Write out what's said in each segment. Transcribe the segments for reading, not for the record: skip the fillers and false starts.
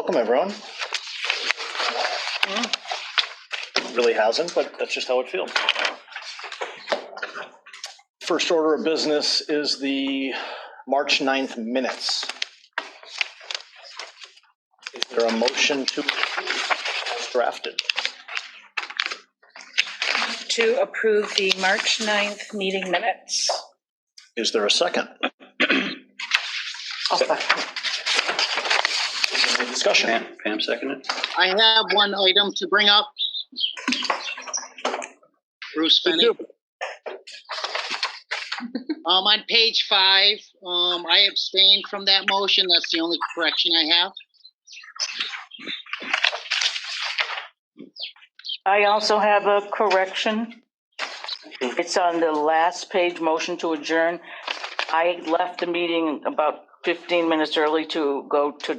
welcome everyone. Really hasn't, but that's just how it feels. First order of business is the March 9th minutes. Is there a motion to as drafted? To approve the March 9th meeting minutes. Is there a second? I'll second. Any discussion? Pam seconded. I have one item to bring up. Bruce Fenny. On page 5, I abstained from that motion. That's the only correction I have. I also have a correction. It's on the last page, motion to adjourn. I left the meeting about 15 minutes early to go to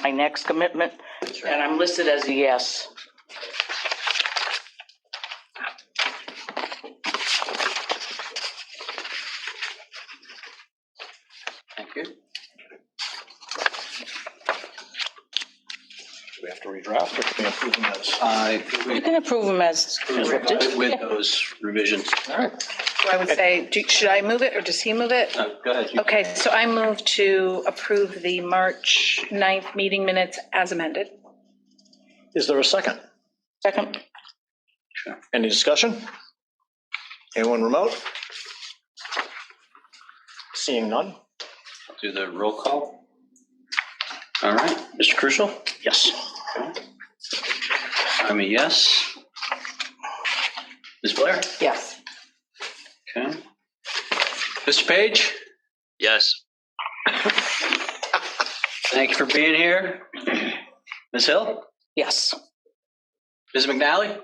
my next commitment, and I'm listed as a yes. Thank you. Do we have to redraft or can we approve them as? You can approve them as scripted. With those revisions. All right. So I would say, should I move it or does he move it? Go ahead. Okay, so I move to approve the March 9th meeting minutes as amended. Is there a second? Second. Any discussion? Anyone remote? Seeing none? Do the roll call. All right, Mr. Crucial? Yes. I'm a yes. Ms. Blair? Yes. Okay. Mr. Page? Yes. Thank you for being here. Ms. Hill? Yes. Ms. McNally?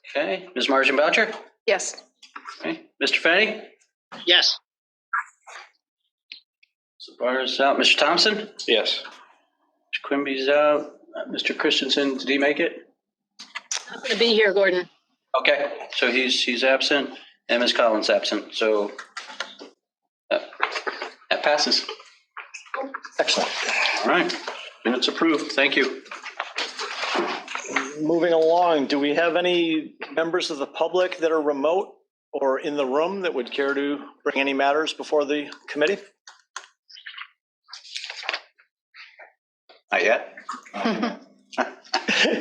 Okay. Ms. Margin Boucher? Yes. Okay. Mr. Fenny? Yes. So Barr's out. Mr. Thompson? Yes. Mr. Quimby's out. Mr. Christensen, did he make it? I'm going to be here, Gordon. Okay, so he's absent, and Ms. Collins absent, so that passes. Excellent. All right, minutes approved. Thank you. Moving along, do we have any members of the public that are remote or in the room that would care to bring any matters before the committee? Not yet.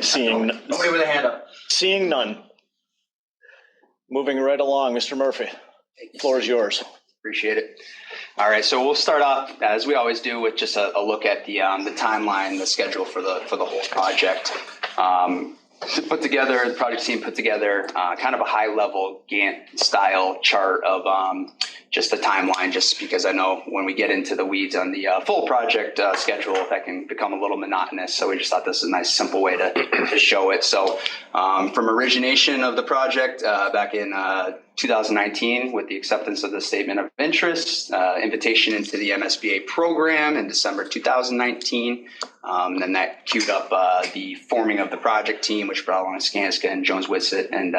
Seeing Nobody with a hand up. Seeing none. Moving right along, Mr. Murphy, floor is yours. Appreciate it. All right, so we'll start off as we always do with just a look at the timeline, the schedule for the whole project. The project team put together kind of a high level Gantt style chart of just the timeline, just because I know when we get into the weeds on the full project schedule, that can become a little monotonous. So we just thought this is a nice, simple way to show it. So from origination of the project back in 2019, with the acceptance of the statement of interest, invitation into the MSBA program in December 2019, then that queued up the forming of the project team, which brought along Skanska and Jones Whitsitt and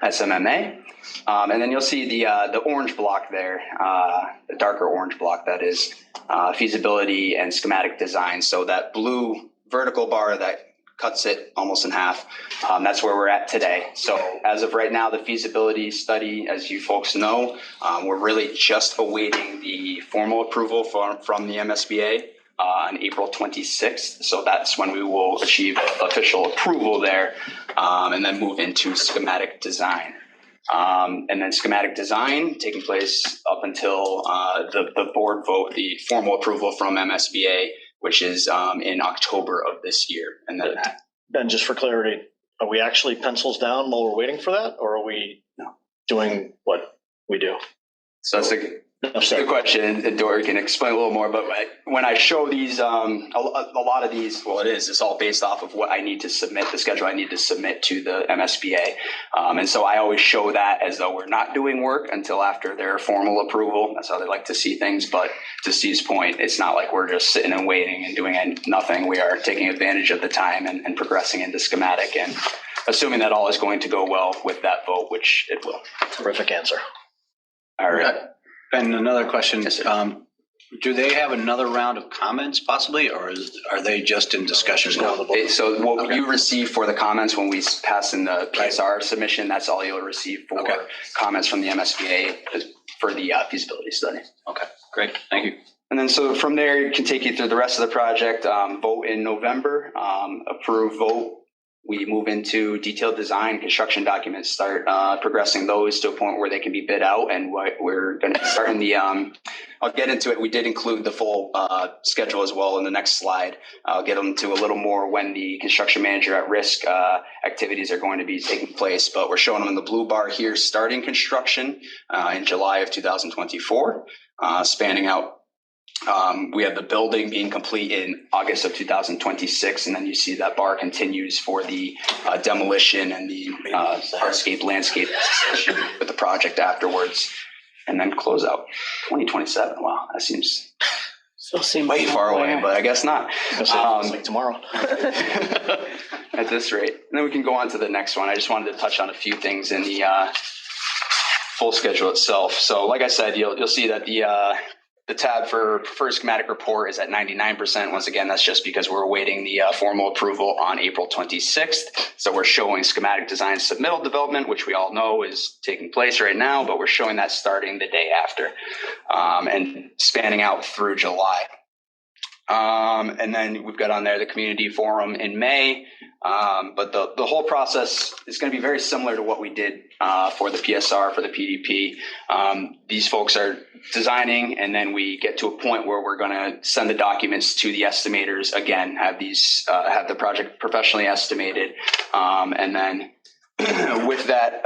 SMMA. And then you'll see the orange block there, the darker orange block, that is feasibility and schematic design. So that blue vertical bar that cuts it almost in half, that's where we're at today. So as of right now, the feasibility study, as you folks know, we're really just awaiting the formal approval from the MSBA on April 26th. So that's when we will achieve official approval there, and then move into schematic design. And then schematic design taking place up until the board vote, the formal approval from MSBA, which is in October of this year. And then Ben, just for clarity, are we actually pencils down while we're waiting for that, or are we doing what we do? so that's a good question, and Dory can explain a little more. But when I show these, a lot of these, well, it's all based off of what I need to submit, the schedule I need to submit to the MSBA. And so I always show that as though we're not doing work until after their formal approval. That's how they like to see things. But to Steve's point, it's not like we're just sitting and waiting and doing nothing. We are taking advantage of the time and progressing into schematic, and assuming that all is going to go well with that vote, which it will. Terrific answer. All right. Ben, another question. Yes, sir. Do they have another round of comments possibly, or are they just in discussion now? So what Okay. you receive for the comments when we pass in the PSR submission, that's all you'll receive for Okay. comments from the MSBA for the feasibility study. Okay, great, thank you. And then so from there, it can take you through the rest of the project. Vote in November, approve, vote. We move into detailed design, construction documents, start progressing those to a point where they can be bid out. And we're going to start in the, I'll get into it. We did include the full schedule as well in the next slide. I'll get into a little more when the construction manager at risk activities are going to be taking place. But we're showing them in the blue bar here, starting construction in July of 2024, spanning out. We have the building being complete in August of 2026, and then you see that bar continues for the demolition and the hardscape landscape with the project afterwards, and then close out 2027. Wow, that seems So seems way far away, but I guess not. It's like tomorrow. At this rate. And then we can go on to the next one. I just wanted to touch on a few things in the full schedule itself. So like I said, you'll see that the tab for preferred schematic report is at 99%. Once again, that's just because we're awaiting the formal approval on April 26th. So we're showing schematic design submittal development, which we all know is taking place right now, but we're showing that starting the day after and spanning out through July. And then we've got on there the community forum in May. But the whole process is going to be very similar to what we did for the PSR, for the PDP. These folks are designing, and then we get to a point where we're going to send the documents to the estimators again, have the project professionally estimated. And then with that,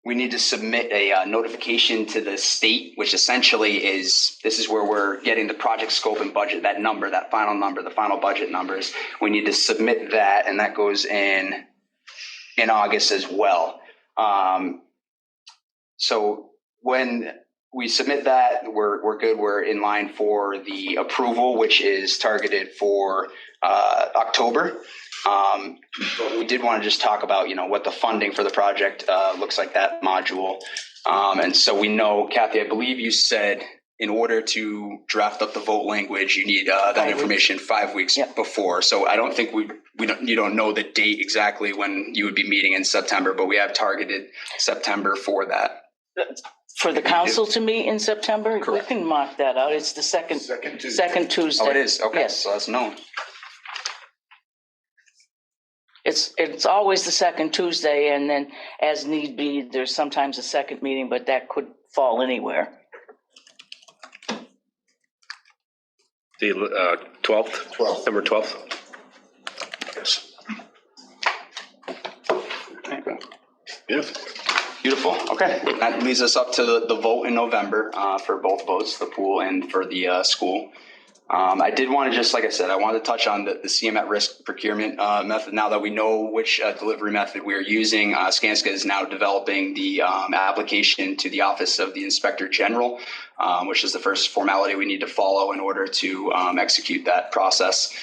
we need to submit a notification to the state, which essentially this is where we're getting the project scope and budget, that number, that final number, the final budget numbers. We need to submit that, and that goes in August as well. So when we submit that, we're good. We're in line for the approval, which is targeted for October. But we did want to just talk about, what the funding for the project looks like, that module. And so we know, Kathy, I believe you said in order to draft up the vote language, you need that information 5 weeks before. So I don't think you don't know the date exactly when you would be meeting in September, but we have targeted September for that. For the council to meet in September? Correct. We can mark that out. It's the second Tuesday. Oh, it is? Okay, Yes. so that's known. It's always the second Tuesday, and then as need be, there's sometimes a second meeting, but that could fall anywhere. The 12th? September 12th? Yes. Beautiful. Okay. That leads us up to the vote in November for both votes, the pool and for the school. I did want to just, like I said, I wanted to touch on the CM at risk procurement method. Now that we know which delivery method we are using, Skanska is now developing the application to the Office of the Inspector General, which is the first formality we need to follow in order to execute that process.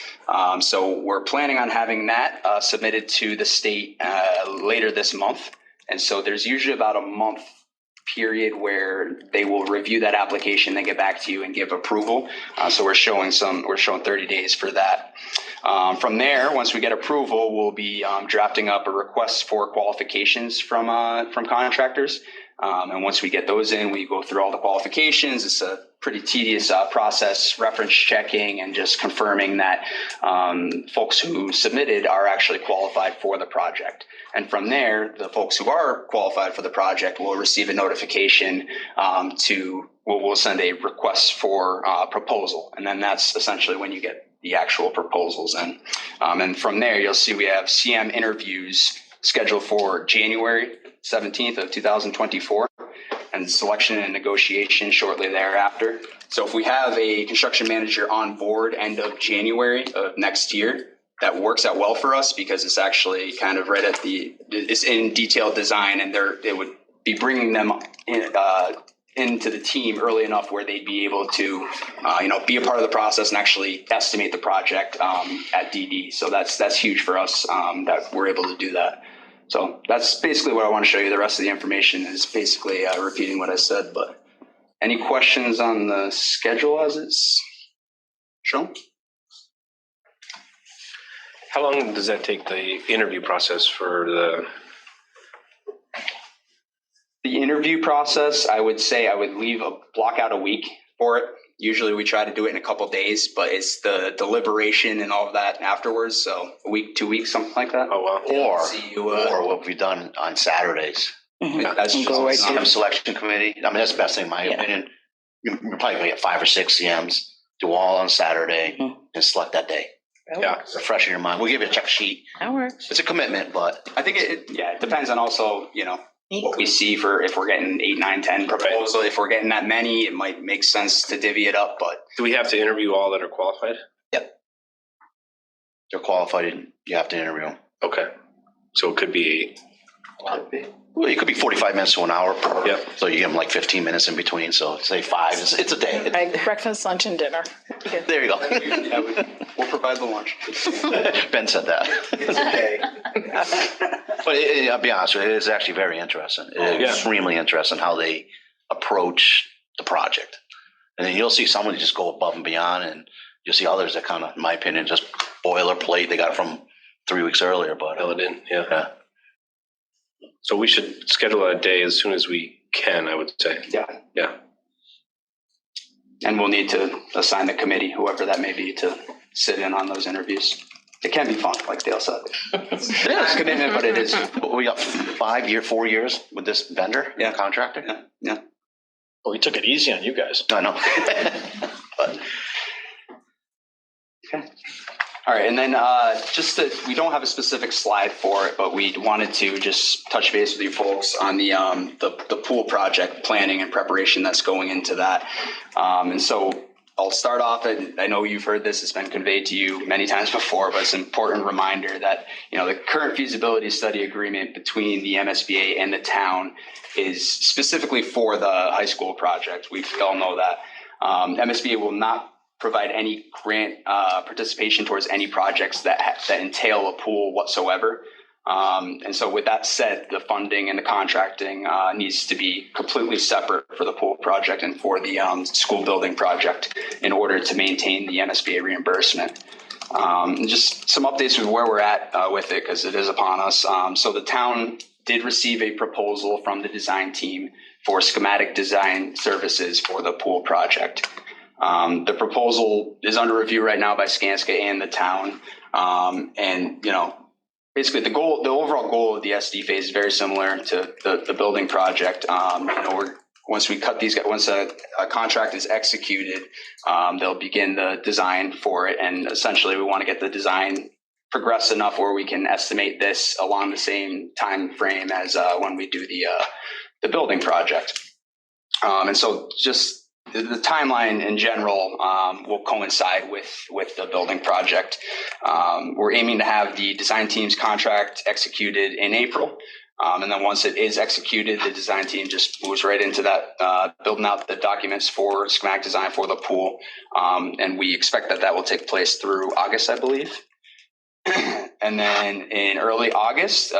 So we're planning on having that submitted to the state later this month. And so there's usually about a month period where they will review that application, then get back to you and give approval. So we're showing 30 days for that. From there, once we get approval, we'll be drafting up a request for qualifications from contractors. And once we get those in, we go through all the qualifications. It's a pretty tedious process, reference checking and just confirming that folks who submitted are actually qualified for the project. And from there, the folks who are qualified for the project will receive a notification we'll send a request for proposal. And then that's essentially when you get the actual proposals in. And from there, you'll see we have CM interviews scheduled for January 17th of 2024 and selection and negotiation shortly thereafter. So if we have a construction manager on board end of January of next year, that works out well for us because it's actually kind of right at it's in detailed design, and it would be bringing them into the team early enough where they'd be able to, be a part of the process and actually estimate the project at DD. So that's huge for us that we're able to do that. So that's basically what I want to show you. The rest of the information is basically repeating what I said. But any questions on the schedule as it's shown? How long does that take, the interview process for the? The interview process, I would say I would block out a week for it. Usually we try to do it in a couple of days, but it's the deliberation and all of that afterwards. So a week, 2 weeks, something like that. Oh, wow. Or, See you, or what we've done on Saturdays. That's And go right just, to- CM selection committee, I mean, that's the best thing in my Yeah. opinion. You're probably gonna get 5 or 6 CMs, do all on Saturday Mhm. and select that day. Yeah. Refresh in your mind. We'll give you a check sheet. That works. It's a commitment, but I think it depends on also, what we see for if we're getting 8, 9, 10 proposals. If we're getting that many, it might make sense to divvy it up, but Do we have to interview all that are qualified? they're qualified, you have to interview them. Okay. So it could be, Well, it could be 45 minutes to an hour per. Yep. So you give them like 15 minutes in between. So say 5, it's a day. Right, breakfast, lunch, and dinner. There you go. we'll provide the lunch. Ben said that. But I'll be honest with you, it is actually very interesting. It is Yeah. extremely interesting how they approach the project. And then you'll see someone just go above and beyond, and you'll see others that kind of, in my opinion, just boilerplate. They got it from 3 weeks earlier, but fill it in, yeah. yeah. So we should schedule a day as soon as we can, I would say. Yeah. Yeah. And we'll need to assign the committee, whoever that may be, to sit in on those interviews. It can be fun, like Dale said. It's a commitment, but it is. We got 4 years with this vendor, Yeah. contractor. Yeah. Well, we took it easy on you guys. I know. But All right, and then we don't have a specific slide for it, but we wanted to just touch base with you folks on the pool project planning and preparation that's going into that. And so I'll start off, and I know you've heard this, it's been conveyed to you many times before, but it's an important reminder that, the current feasibility study agreement between the MSBA and the town is specifically for the high school project. We all know that. MSBA will not provide any grant participation towards any projects that entail a pool whatsoever. And so with that said, the funding and the contracting needs to be completely separate for the pool project and for the school building project in order to maintain the MSBA reimbursement. And just some updates with where we're at with it, because it is upon us. So the town did receive a proposal from the design team for schematic design services for the pool project. The proposal is under review right now by Skanska and the town. And, basically the overall goal of the SD phase is very similar to the building project. Once a contract is executed, they'll begin the design for it. And essentially we want to get the design progress enough where we can estimate this along the same time frame as when we do the building project. And so just the timeline in general will coincide with the building project. We're aiming to have the design team's contract executed in April. And then once it is executed, the design team just moves right into that, building out the documents for schematic design for the pool. And we expect that will take place through August, I believe. And then in early August,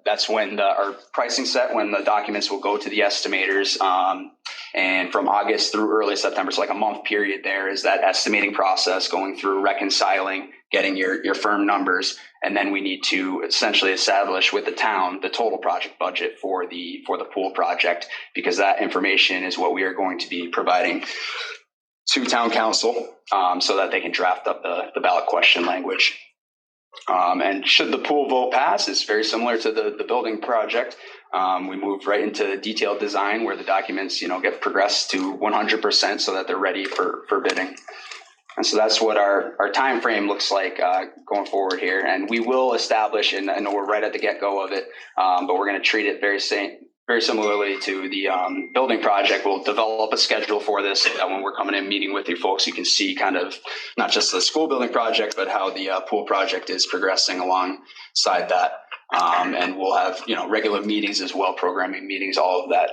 that's when our pricing set, when the documents will go to the estimators. And from August through early September, so like a month period there is that estimating process, going through reconciling, getting your firm numbers. And then we need to essentially establish with the town the total project budget for the pool project, because that information is what we are going to be providing to town council so that they can draft up the ballot question language. And should the pool vote pass, it's very similar to the building project. We move right into detailed design where the documents, get progressed to 100% so that they're ready for bidding. And so that's what our time frame looks like going forward here. And we will establish, and I know we're right at the get-go of it, but we're going to treat it very similarly to the building project. We'll develop a schedule for this so that when we're coming in meeting with you folks, you can see kind of not just the school building project, but how the pool project is progressing alongside that. And we'll have, regular meetings as well, programming meetings, all of that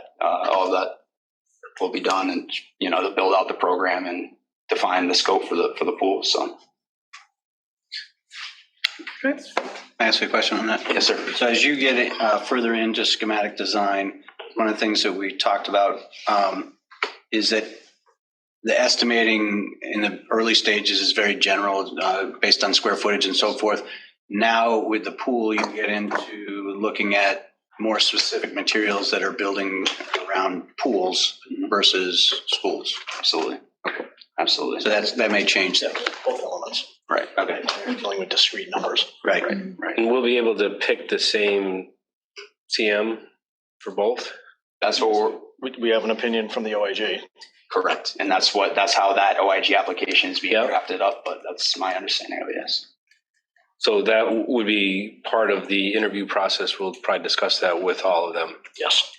will be done, and, to build out the program and define the scope for the pool. So. Good. I ask you a question on that? Yes, sir. So as you get further into schematic design, one of the things that we talked about is that the estimating in the early stages is very general, based on square footage and so forth. Now with the pool, you get into looking at more specific materials that are building around pools versus schools. Absolutely. Absolutely. So that may change that. Both elements. Right. Okay. We're dealing with discrete numbers. Right. And we'll be able to pick the same CM for both? That's what we're We have an opinion from the OIG. correct. And that's how that OIG application is being Yep. drafted up, but that's my understanding of it, yes. So that would be part of the interview process. We'll probably discuss that with all of them, Yes.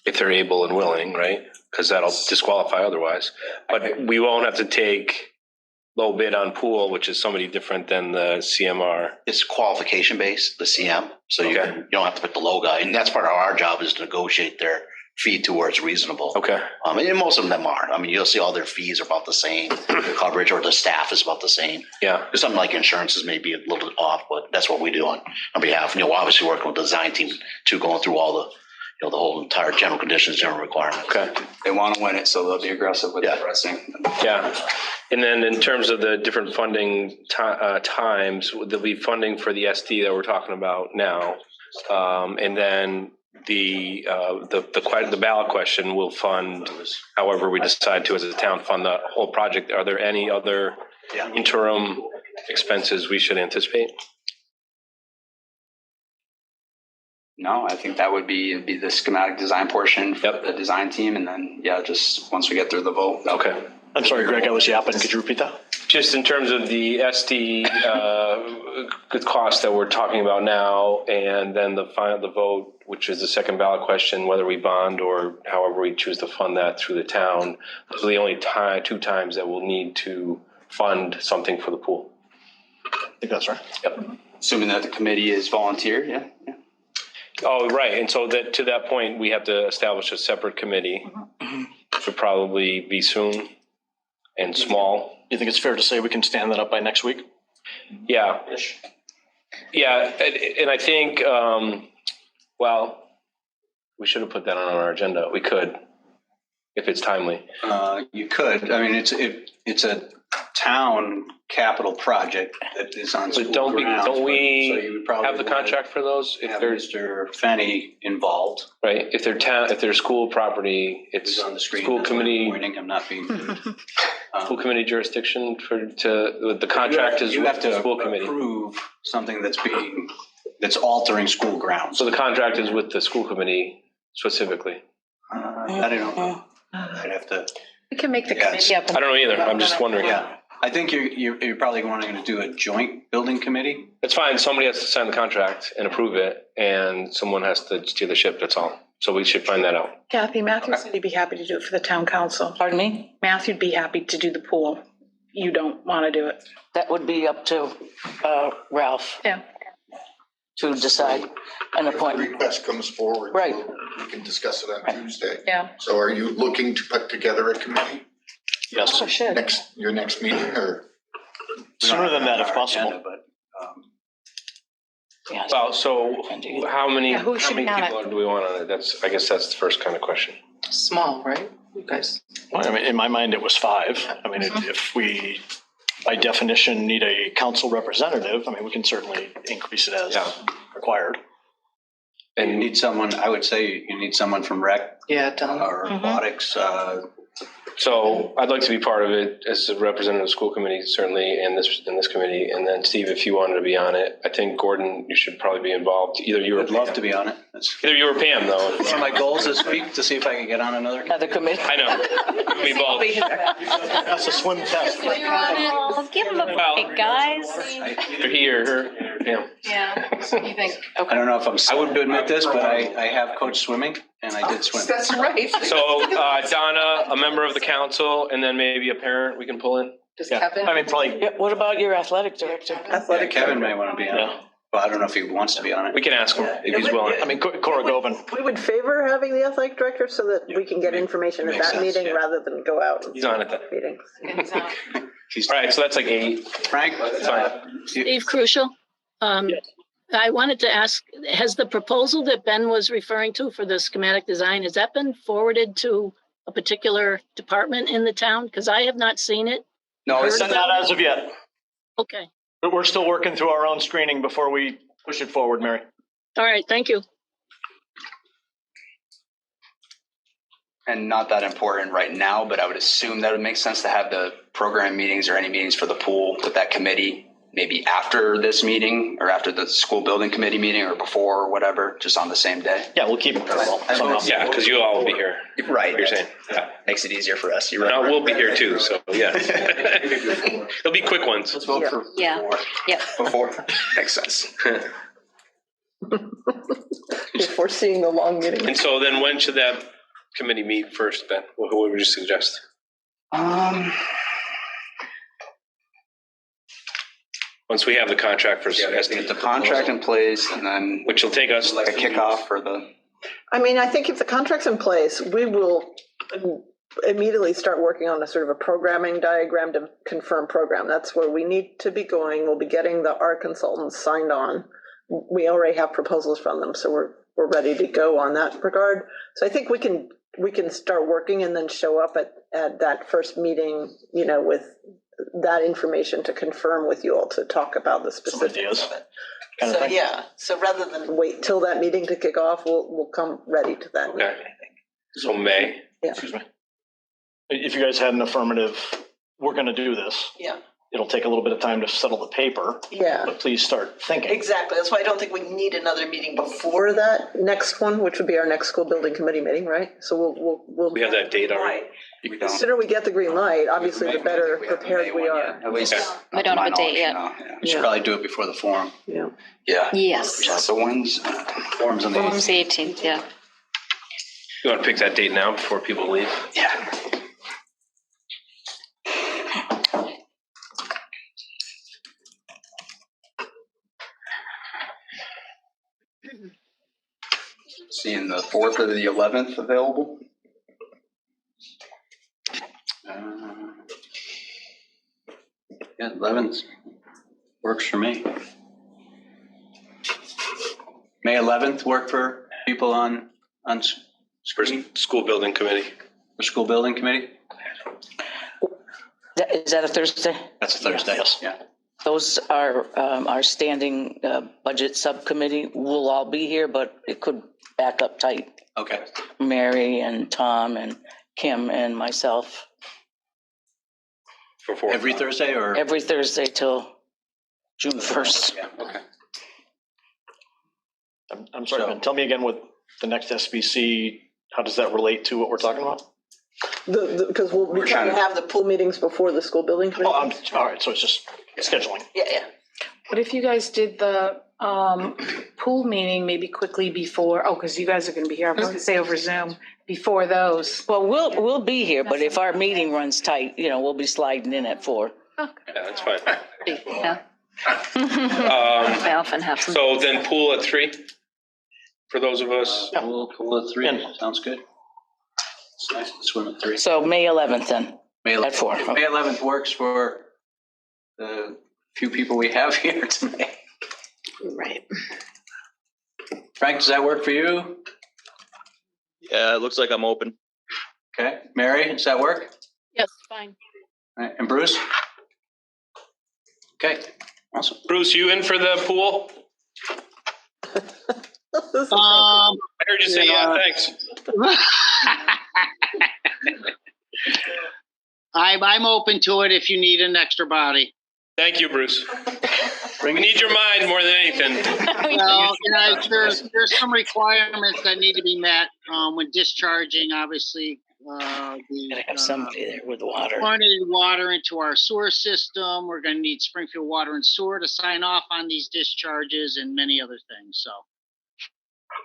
if they're able and willing, right? Because that'll disqualify otherwise. But we won't have to take low bid on pool, which is somebody different than the CMR. It's qualification based, the CM, so you Okay. don't have to pick the low guy, and that's part of our job is to negotiate their fee to where it's reasonable. Okay. And most of them are. I mean, you'll see all their fees are about the same, the coverage or the staff is about the same. Yeah. There's something like insurances may be a little bit off, but that's what we do on behalf. You know, obviously working with the design team too, going through all the, you know, the whole entire general conditions, general requirements. Okay. They want to win it, so they'll be aggressive with Yeah. the pricing. Yeah. And then in terms of the different funding times, there'll be funding for the SD that we're talking about now. And then the ballot question will fund however we decide to as a town fund the whole project. Are there any other interim expenses we should anticipate? No, I think that would be the schematic design portion for Yep. the design team, and then just once we get through the vote. Okay. I'm sorry, Greg, I was yapping. Could you repeat that? Just in terms of the SD good cost that we're talking about now, and then the vote, which is the second ballot question, whether we bond or however we choose to fund that through the town. Those are the only two times that we'll need to fund something for the pool. I think that's right. Yep. Assuming that the committee is volunteer, yeah. Oh, right. And so that to that point, we have to establish a separate committee, which would probably be soon and small. You think it's fair to say we can stand that up by next week? Yeah. Yeah. And I think, well, we should have put that on our agenda. We could, if it's timely. You could. I mean, it's a town capital project that is on school But don't grounds. we So you would probably have the wanna contract for those? If have they're, Mr. Fenny involved. right, if they're school property, it's He's on the screen. school That's why I'm committee, pointing. I'm not being rude. school committee jurisdiction the contract is You with have the to school committee. approve something that's altering school grounds. So the contract is with the school committee specifically. I don't know. I'd have to. We can make the Yes. committee up. I don't know either. I'm just wondering. Yeah, I think you're probably wanting to do a joint building committee. It's fine. Somebody has to sign the contract and approve it, and someone has to steer the ship. That's all. So we should find that out. Kathy, Matthew said he'd be happy to do it for the town council. Pardon me? Matthew'd be happy to do the pool. You don't want to do it. That would be up to Ralph Yeah. to decide an If the appointment. request comes forward, Right. we can discuss it on Tuesday. Yeah. So are you looking to put together a committee Yes. Oh, should. your next meeting, or? Sooner than that, if Our possible. agenda, But Yes. Well, so how many Yeah, who should be on people do we want on it? I guess that's the first kind of question. Small, right? You guys. Well, I mean, in my mind, it was 5. I mean, if we, by definition, need a council representative, I mean, we can certainly increase it as Yeah. required. you And need someone, I would say you need someone from rec Yeah, Don. or aquatics. so I'd like to be part of it as a representative of the school committee, certainly, and this committee. And then Steve, if you wanted to be on it, I think Gordon, you should probably be involved. Either you or Would love to be on it. That's Either you or Pam, though. one of my goals this week, to see if I can get on another. Another committee? I know. Be both. That's a swim test. Oh, give him a break, guys. Either he or her. Pam. Yeah, you think, I don't know if I'm supposed to admit this, but I have coached swimming and I did swim. That's right. So Donna, a member of the council, and then maybe a parent we can pull in. Does Yeah, Kevin? I mean, probably, Yeah, what about your athletic director? Yeah, Kevin may want to be on it, but I don't know if he wants to be on We it. can ask him if he's willing. I mean, Cora Govan, We would favor having the athletic director so that we can get information at Makes that sense, meeting yeah. rather than go out and He's on it then. meetings. He's All right, so that's like 8. Frank, Fine. Steve Crucial. I wanted to ask, has the proposal that Ben was referring to for the schematic design, has that been forwarded to a particular department in the town? Because I have not seen it. No, it's Not as of yet, Okay, but we're still working through our own screening before we push it forward, Mary. all right, thank you. and not that important right now, but I would assume that it would make sense to have the program meetings or any meetings for the pool with that committee maybe after this meeting or after the school building committee meeting or before or whatever, just on the same day. Yeah, we'll keep it parallel somehow. Yeah, because you all will be here. Right. What you're saying. Yeah. Makes it easier for us. You're No, right. we'll be here too, so yeah. It'll be quick ones. Let's vote for Yeah. before. Yeah. Before. Makes sense. Before seeing the long meeting. And so then when should that committee meet first, Ben? What would you suggest? Once we have the contract for Yeah, we have to get the contract in place and then which will take us like a kickoff for the. I mean, I think if the contract's in place, we will immediately start working on a sort of a programming diagram to confirm program. That's where we need to be going. We'll be getting our consultants signed on. We already have proposals from them, so we're ready to go on that regard. So I think we can start working and then show up at that first meeting, with that information to confirm with you all to talk about the specifics ideas. of it. Kind of So thing. yeah, so rather than wait till that meeting to kick off, we'll come ready to that. Okay. So May. Yeah. Excuse me. If you guys had an affirmative, we're going to do this. Yeah. It'll take a little bit of time to settle the paper, Yeah. but please start thinking. Exactly. That's why I don't think we need another meeting before that next one, which would be our next school building committee meeting, right? So we'll. We have that date already. Right. The sooner we get the green light, obviously, the better prepared we are. At least. Okay. We don't have a date yet. We should probably do it before the forum. Yeah. Yeah. Yes. So when's Forums on the Forum's the 18th, yeah. You want to pick that date now before people leave? Yeah. Seeing the 4th or the 11th available. Yeah, 11th works for me. May 11th work for people on screen School building committee. for school building committee? Is that a Thursday? That's a Thursday. Yes. Yeah. Those are our standing budget subcommittee. We'll all be here, but it could back up tight. Okay. Mary and Tom and Kim and myself. For 4 Every o'clock. Thursday or? Every Thursday till June 1st. Yeah, okay. I'm sorry, So- Ben, tell me again what the next SBC, how does that relate to what we're talking about? Because we'll be We're trying to trying have the pool meetings before the school building committee. All right, so it's just scheduling. Yeah. What if you guys did the pool meeting maybe quickly before, because you guys are gonna be here, I was gonna say over Zoom, before those. Well, we'll be here, but if our meeting runs tight, we'll be sliding in at 4. Yeah, that's fine. Yeah. Um, I often have some. so then pool at 3 for those of us. Pool at 3, And- sounds good. It's nice to swim at 3. So May 11th then, May at 4. May 11th works for the few people we have here tonight. Right. Frank, does that work for you? Yeah, it looks like I'm open. Okay. Mary, does that work? Yes, fine. All right. And Bruce? Okay, awesome. Bruce, you in for the pool? I heard you say yeah, thanks. I'm open to it if you need an extra body. Thank you, Bruce. We need your mind more than anything. Well, there's some requirements that need to be met when discharging, obviously. Gotta have somebody there with water. Quantity of water into our sewer system. We're going to need Springfield Water and Sewer to sign off on these discharges and many other things.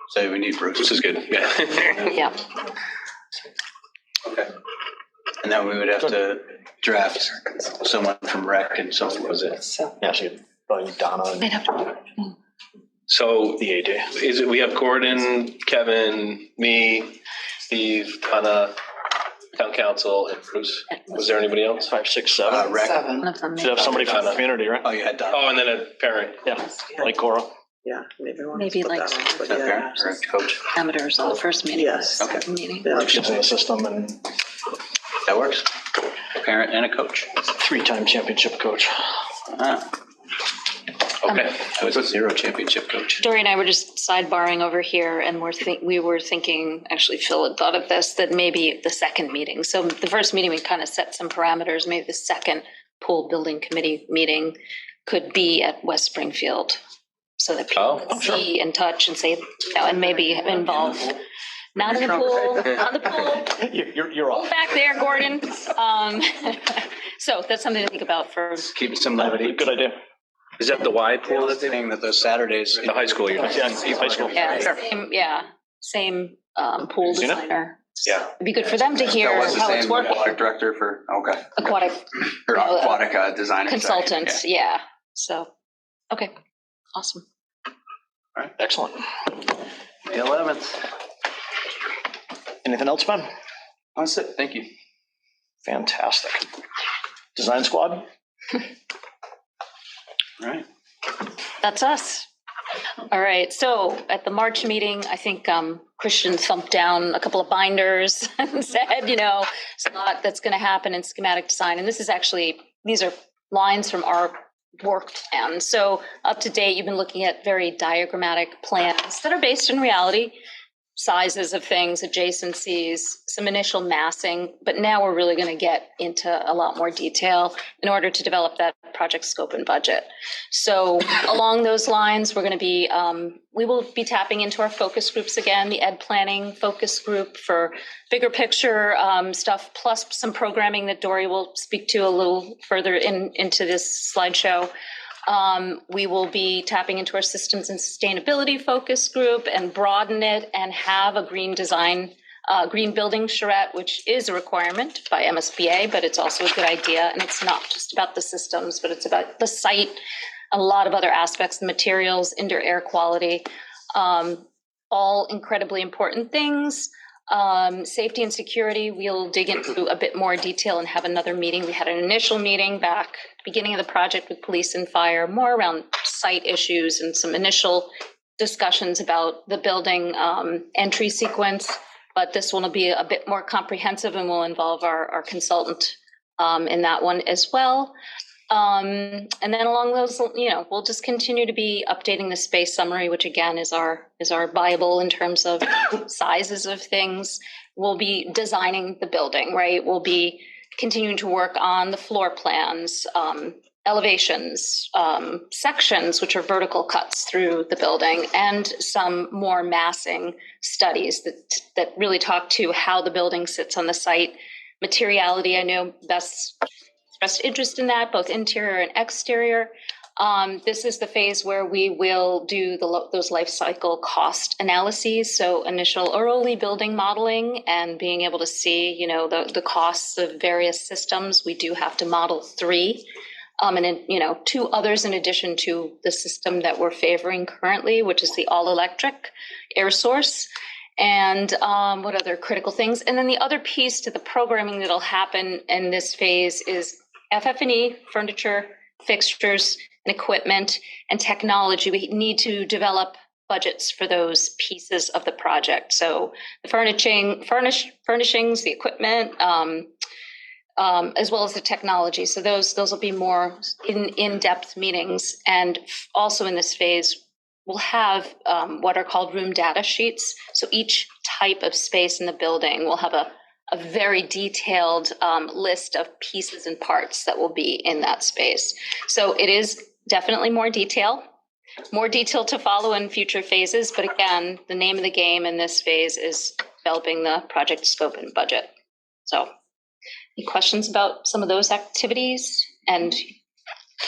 So we need Bruce. Bruce is good. Yeah. Yeah. Okay. And then we would have to draft someone from rec and so forth. Was it? Yeah, so you'd probably Donna and So the AJ. is it? We have Gordon, Kevin, me, Steve, Donna, town council, and Bruce. Was there anybody else? 5, 6, 7. Rec. One of them. Should have somebody from the community, right? Oh, you had Donna. Oh, and then a parent. Yeah, like Cora. Yeah, maybe we want Maybe to put like that on, but Is that yeah. fair? Or coach? parameters on the first meeting. Yes. the second meeting. Yeah. Elections in the system and That works. A parent and a coach. 3-time championship coach. Ah. Okay, I was a 0 championship coach. Dory and I were just sidebarring over here, and we were thinking, actually Phil had thought of this, that maybe the second meeting. So the first meeting, we kind of set some parameters. Maybe the second pool building committee meeting could be at West Springfield. So that people could see and touch and say, and maybe involve, not in the pool, not in the pool. You're off. Back there, Gordon. So that's something to think about for. Keep it some levity. Good idea. Is that the Y pool that they, Saying that those Saturdays. the high school you're Yeah, high school. Same pool Seen it? designer. Yeah. It'd be good for them to hear That was the how it's same working. aquatic director for, okay. Aquatic Or aquatic designer. sorry. consultant, Yeah. yeah. So, okay, awesome. Excellent. May 11th. Anything else, Ben? That's it. Thank you. Fantastic. Design squad? All right. That's us. All right, so at the March meeting, I think Christian thumped down a couple of binders and said, there's a lot that's going to happen in schematic design. And this is actually, these are lines from our work plan. So up to date, you've been looking at very diagrammatic plans that are based in reality, sizes of things, adjacencies, some initial massing, but now we're really going to get into a lot more detail in order to develop that project scope and budget. So along those lines, we're going to be, we will be tapping into our focus groups again, the ed planning focus group for bigger picture stuff, plus some programming that Dory will speak to a little further into this slideshow. We will be tapping into our systems and sustainability focus group and broaden it and have a green design, green building charrette, which is a requirement by MSBA, but it's also a good idea. And it's not just about the systems, but it's about the site, a lot of other aspects, the materials, indoor air quality, all incredibly important things. Safety and security, we'll dig into a bit more detail and have another meeting. We had an initial meeting back at the beginning of the project with police and fire, more around site issues and some initial discussions about the building entry sequence. But this one will be a bit more comprehensive and will involve our consultant in that one as well. And then along those, we'll just continue to be updating the space summary, which again is our Bible in terms of sizes of things. We'll be designing the building, right? We'll be continuing to work on the floor plans, elevations, sections, which are vertical cuts through the building, and some more massing studies that really talk to how the building sits on the site. Materiality, I know Beth's expressed interest in that, both interior and exterior. This is the phase where we will do those life cycle cost analyses. So initial early building modeling and being able to see, the costs of various systems. We do have to model 3. And then, 2 others in addition to the system that we're favoring currently, which is the all-electric air source. And what other critical things? And then the other piece to the programming that'll happen in this phase is FF&E, furniture, fixtures, and equipment, and technology. We need to develop budgets for those pieces of the project. So the furnishings, the equipment, as well as the technology. So those will be more in-depth meetings. And also in this phase, we'll have what are called room data sheets. So each type of space in the building will have a very detailed list of pieces and parts that will be in that space. So it is definitely more detail to follow in future phases. But again, the name of the game in this phase is developing the project scope and budget. So any questions about some of those activities? And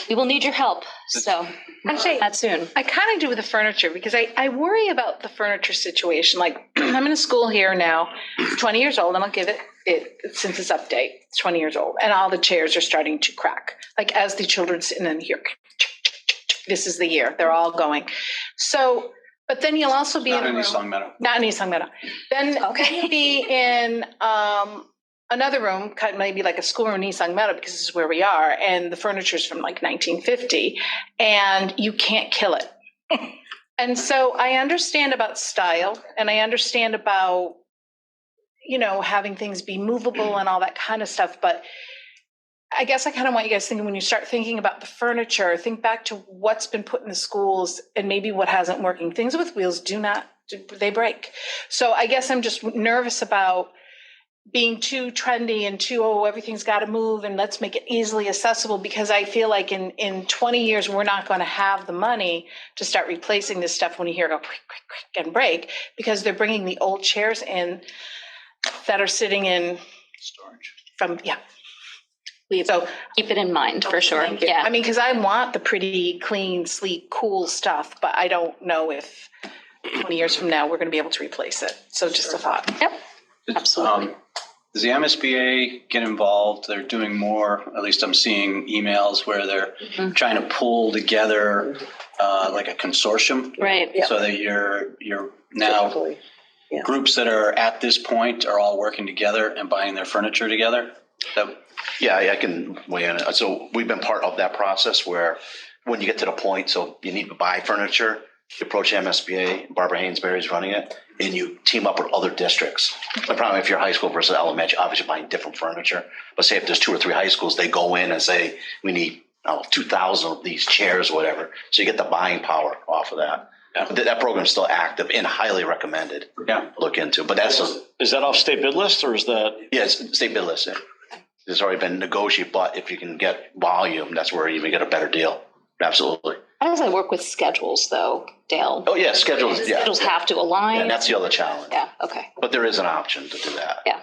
we will need your help. So Actually, that soon. I kind of do with the furniture because I worry about the furniture situation. Like I'm in a school here now, 20 years old, and I'll give it since its update, it's 20 years old, and all the chairs are starting to crack. Like as the children sit in here, this is the year, they're all going. So, but then you'll also be Not in a in room. East Long Meadow. Not in East Long Meadow. Then you'll be in another room, maybe like a schoolroom in East Long Meadow, because this is where we are, and the furniture's from like 1950, and you can't kill it. And so I understand about style and I understand about, having things be movable and all that kind of stuff. But I guess I kind of want you guys thinking, when you start thinking about the furniture, think back to what's been put in the schools and maybe what hasn't working. Things with wheels they break. So I guess I'm just nervous about being too trendy and everything's got to move and let's make it easily accessible, because I feel like in 20 years, we're not going to have the money to start replacing this stuff when you hear it go quick, quick, quick and break, because they're bringing the old chairs in that are sitting in Storage. So Keep it in mind, for sure. Yeah. I mean, because I want the pretty, clean, sleek, cool stuff, but I don't know if 20 years from now, we're going to be able to replace it. So just a thought. Yep. Absolutely. Does the MSBA get involved? They're doing more, at least I'm seeing emails where they're trying to pull together like a consortium. Right. So that you're now Typically, yeah. groups that are at this point are all working together and buying their furniture together. Yeah, I can weigh in. So we've been part of that process where when you get to the point, so you need to buy furniture, you approach MSBA, Barbara Hainsbury is running it, and you team up with other districts. The problem if you're high school versus elementary, obviously buying different furniture. But say if there's 2 or 3 high schools, they go in and say, we need 2,000 of these chairs or whatever. So you get the buying power off of that. Yeah. That program's still active and highly recommended. Yeah. Look into. But that's Is that off state bid list or is that? Yeah, it's state bid list. It's already been negotiated, but if you can get volume, that's where you even get a better deal. Absolutely. How does that work with schedules, though, Dale? Oh, yeah, schedules. The Yeah. schedules have to align. And that's the other challenge. Yeah. Okay. But there is an option to do that. Yeah.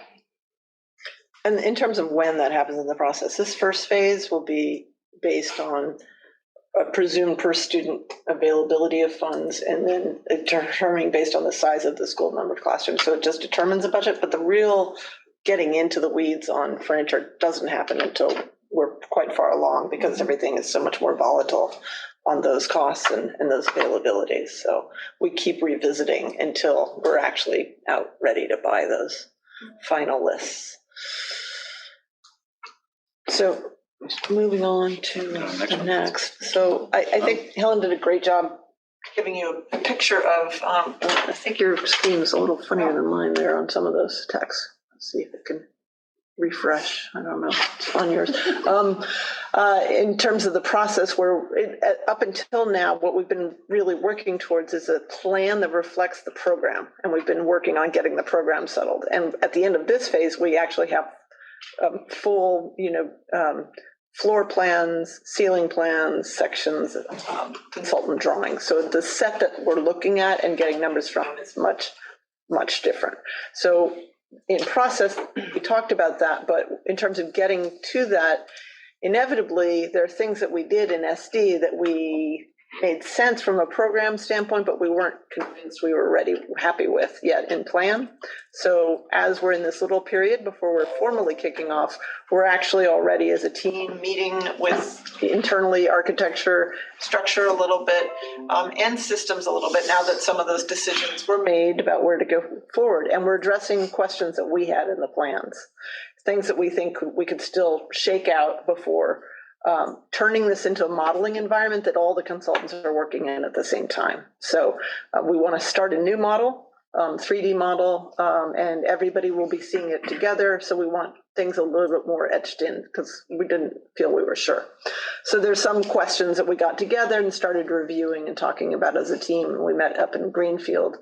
And in terms of when that happens in the process, this first phase will be based on a presumed per student availability of funds, and then determining based on the size of the school, number of classrooms. So it just determines the budget, but the real getting into the weeds on furniture doesn't happen until we're quite far along, because everything is so much more volatile on those costs and those availabilities. So we keep revisiting until we're actually out ready to buy those final lists. So moving on to the next. So I think Helen did a great job giving you a picture of, I think your screen is a little funnier than mine there on some of those texts. Let's see if it can refresh. I don't know. It's on yours. In terms of the process, where up until now, what we've been really working towards is a plan that reflects the program. And we've been working on getting the program settled. And at the end of this phase, we actually have full, floor plans, ceiling plans, sections, consultant drawings. So the set that we're looking at and getting numbers from is much, much different. So in process, we talked about that, but in terms of getting to that, inevitably, there are things that we did in SD that we made sense from a program standpoint, but we weren't convinced we were happy with yet in plan. So as we're in this little period before we're formally kicking off, we're actually already as a team meeting with internally architecture, structure a little bit, and systems a little bit, now that some of those decisions were made about where to go forward. And we're addressing questions that we had in the plans, things that we think we could still shake out before turning this into a modeling environment that all the consultants are working in at the same time. So we want to start a new model, 3D model, and everybody will be seeing it together. So we want things a little bit more etched in because we didn't feel we were sure. So there's some questions that we got together and started reviewing and talking about as a team. We met up in Greenfield.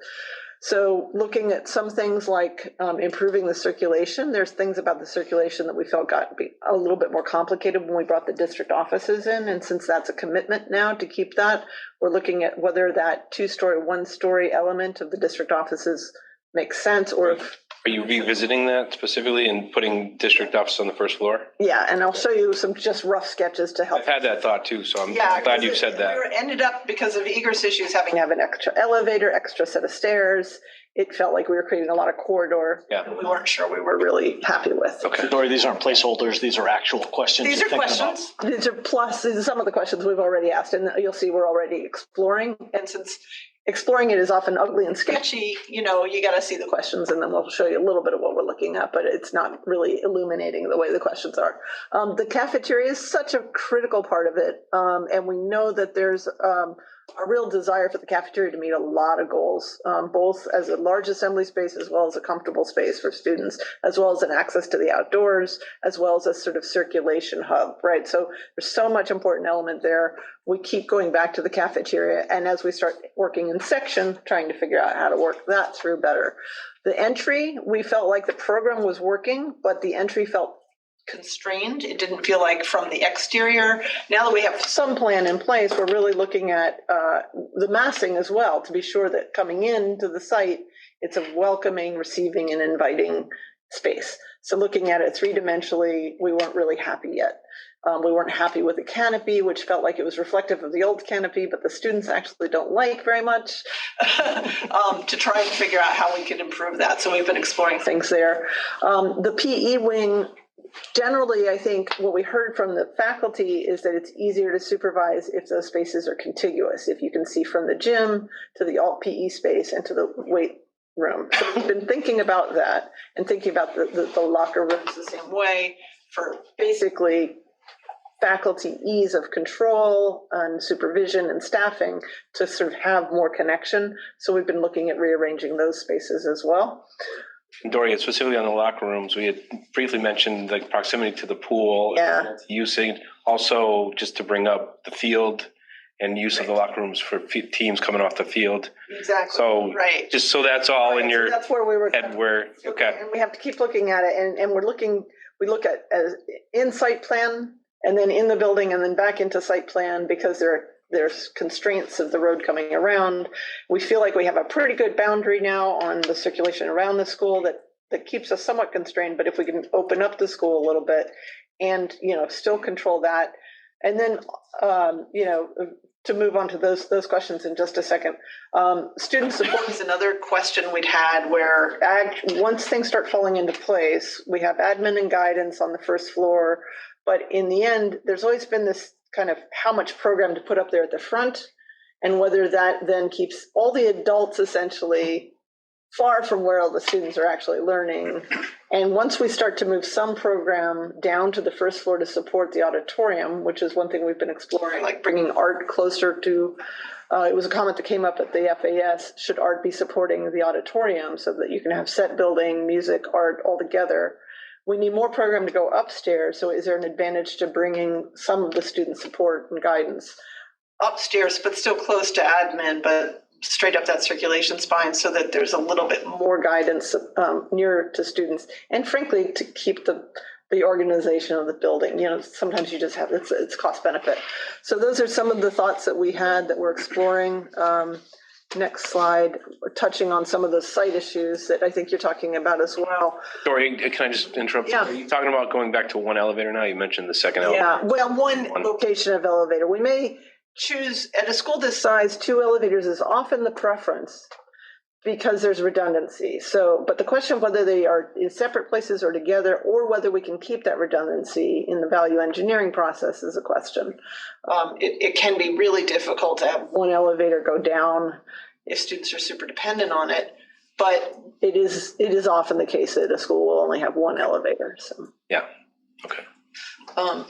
So looking at some things like improving the circulation, there's things about the circulation that we felt got a little bit more complicated when we brought the district offices in. And since that's a commitment now to keep that, we're looking at whether that 2-story, 1-story element of the district offices makes sense, or if... Are you revisiting that specifically and putting district office on the first floor? Yeah, and I'll show you some just rough sketches to help. I've had that thought too, so I'm glad you said that. We ended up, because of egress issues, having to have an extra elevator, extra set of stairs. It felt like we were creating a lot of corridor. Yeah. We weren't sure we were really happy with. Okay. Dory, these aren't placeholders. These are actual questions. These are questions. These are some of the questions we've already asked, and you'll see we're already exploring. And since exploring it is often ugly and sketchy, you got to see the questions, and then we'll show you a little bit of what we're looking at, but it's not really illuminating the way the questions are. The cafeteria is such a critical part of it, and we know that there's a real desire for the cafeteria to meet a lot of goals, both as a large assembly space as well as a comfortable space for students, as well as an access to the outdoors, as well as a sort of circulation hub, right? So there's so much important element there. We keep going back to the cafeteria, and as we start working in section, trying to figure out how to work that through better. The entry, we felt like the program was working, but the entry felt constrained. It didn't feel like from the exterior. Now that we have some plan in place, we're really looking at the massing as well to be sure that coming into the site, it's a welcoming, receiving, and inviting space. So looking at it three-dimensionally, we weren't really happy yet. We weren't happy with the canopy, which felt like it was reflective of the old canopy, but the students actually don't like very much, to try and figure out how we could improve that. So we've been exploring things there. The PE wing, generally, I think what we heard from the faculty is that it's easier to supervise if those spaces are contiguous, if you can see from the gym to the alt PE space and to the weight room. So we've been thinking about that and thinking about the locker rooms the same way for basically faculty ease of control and supervision and staffing to sort of have more connection. So we've been looking at rearranging those spaces as well. Doria, specifically on the locker rooms, we had briefly mentioned the proximity to the pool. Yeah. Using, also just to bring up the field and use of the locker rooms for teams coming off the field. Exactly. So right. Just so that's all in your So that's where we were head where, okay. And we have to keep looking at it, and we look at as in site plan and then in the building and then back into site plan because there's constraints of the road coming around. We feel like we have a pretty good boundary now on the circulation around the school that keeps us somewhat constrained, but if we can open up the school a little bit and, still control that. And then, to move on to those questions in just a second. Student support is another question we'd had where once things start falling into place, we have admin and guidance on the first floor, but in the end, there's always been this kind of how much program to put up there at the front and whether that then keeps all the adults essentially far from where all the students are actually learning. And once we start to move some program down to the first floor to support the auditorium, which is one thing we've been exploring, like bringing art closer to, it was a comment that came up at the FAS, should art be supporting the auditorium so that you can have set building, music, art all together. We need more program to go upstairs, so is there an advantage to bringing some of the student support and guidance upstairs, but still close to admin, but straight up that circulation spine so that there's a little bit more guidance nearer to students, and frankly, to keep the organization of the building. Sometimes you just have, it's cost benefit. So those are some of the thoughts that we had that we're exploring. Next slide, we're touching on some of the site issues that I think you're talking about as well. Doria, can I just interrupt? Yeah. Are you talking about going back to one elevator now? You mentioned the second elevator. Yeah, well, one location of elevator. We may choose, at a school this size, 2 elevators is often the preference because there's redundancy. So, but the question of whether they are in separate places or together, or whether we can keep that redundancy in the value engineering process is a question. It can be really difficult to have one elevator go down if students are super dependent on it, but it is often the case that a school will only have one elevator. So Yeah, okay.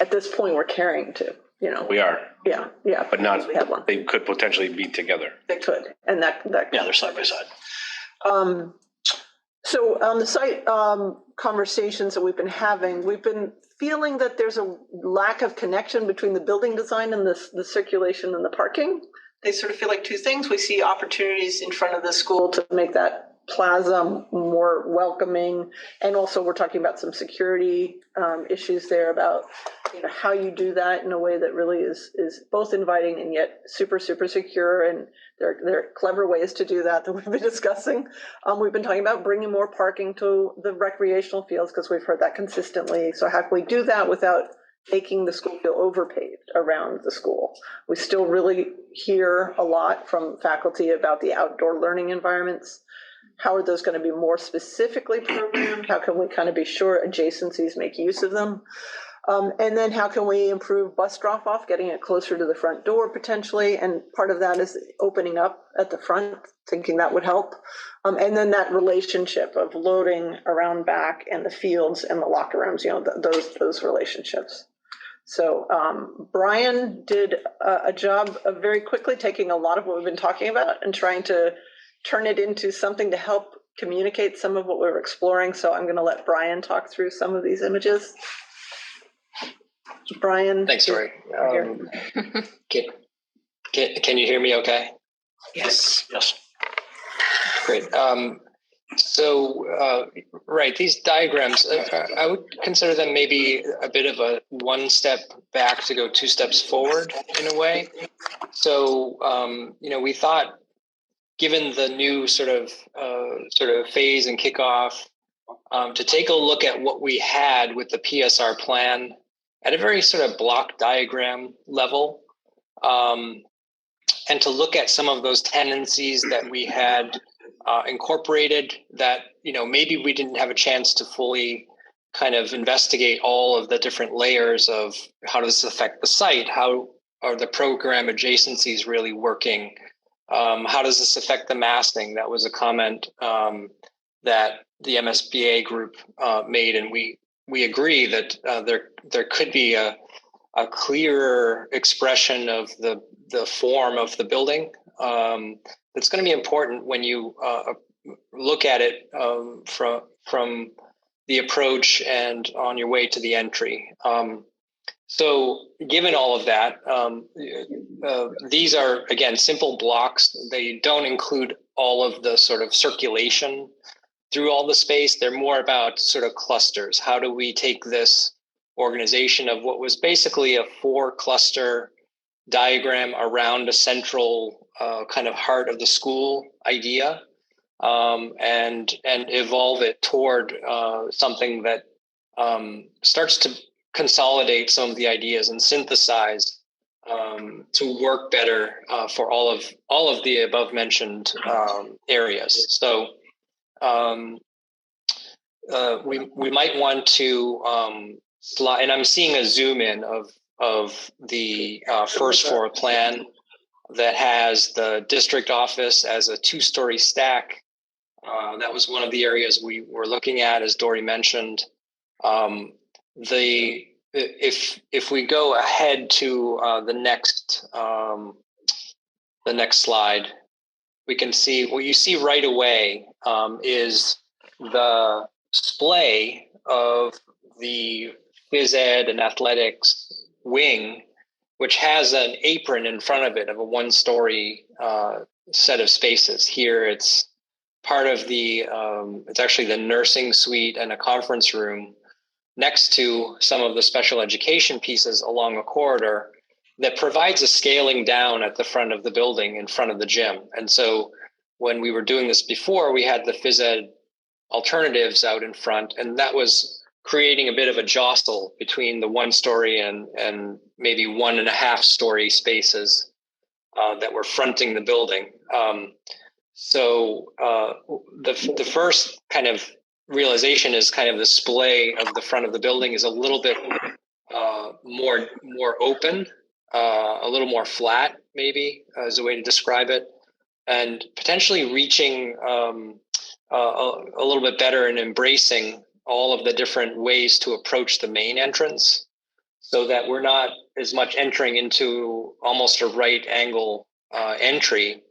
At this point, we're carrying 2. We are, Yeah, but not, we have one. they could potentially be together. They could, and that Yeah, they're side by side. So on the site conversations that we've been having, we've been feeling that there's a lack of connection between the building design and the circulation and the parking. They sort of feel like 2 things. We see opportunities in front of the school to make that plaza more welcoming, and also we're talking about some security issues there about how you do that in a way that really is both inviting and yet super secure, and there are clever ways to do that we've been discussing. We've been talking about bringing more parking to the recreational fields because we've heard that consistently. So how can we do that without making the school feel overpaved around the school? We still really hear a lot from faculty about the outdoor learning environments. How are those going to be more specifically programmed? How can we kind of be sure adjacencies make use of them? And then how can we improve bus drop-off, getting it closer to the front door potentially? And part of that is opening up at the front, thinking that would help. And then that relationship of loading around back and the fields and the locker rooms, those relationships. So Brian did a job of very quickly taking a lot of what we've been talking about and trying to turn it into something to help communicate some of what we were exploring. So I'm going to let Brian talk through some of these images. Brian. Thanks, Tori. Can you hear me okay? Yes. Yes. Great. Right, these diagrams, I would consider them maybe a bit of a one step back to go two steps forward in a way. So, we thought, given the new sort of phase and kickoff, to take a look at what we had with the PSR plan at a very sort of block diagram level, and to look at some of those tendencies that we had incorporated that, maybe we didn't have a chance to fully kind of investigate all of the different layers of how does this affect the site? How are the program adjacencies really working? How does this affect the massing? That was a comment that the MSBA group made, and we agree that there could be a clearer expression of the form of the building. That's going to be important when you look at it from the approach and on your way to the entry. So given all of that, these are, again, simple blocks. They don't include all of the sort of circulation through all the space. They're more about sort of clusters. How do we take this organization of what was basically a 4-cluster diagram around a central kind of heart of the school idea, and evolve it toward something that starts to consolidate some of the ideas and synthesize to work better for all of the above mentioned areas. So we might want to slide, and I'm seeing a zoom in of the first floor plan that has the district office as a 2-story stack. That was one of the areas we were looking at, as Dory mentioned. If we go ahead to the next slide, we can see what you see right away is the display of the phys ed and athletics wing, which has an apron in front of it of a 1-story set of spaces. Here it's part of it's actually the nursing suite and a conference room next to some of the special education pieces along a corridor that provides a scaling down at the front of the building in front of the gym. And so when we were doing this before, we had the phys ed alternatives out in front, and that was creating a bit of a jostle between the 1-story and maybe 1.5-story spaces that were fronting the building. So the first kind of realization is kind of the display of the front of the building is a little bit more open, a little more flat, maybe is a way to describe it, and potentially reaching a little bit better and embracing all of the different ways to approach the main entrance, so that we're not as much entering into almost a right angle entry,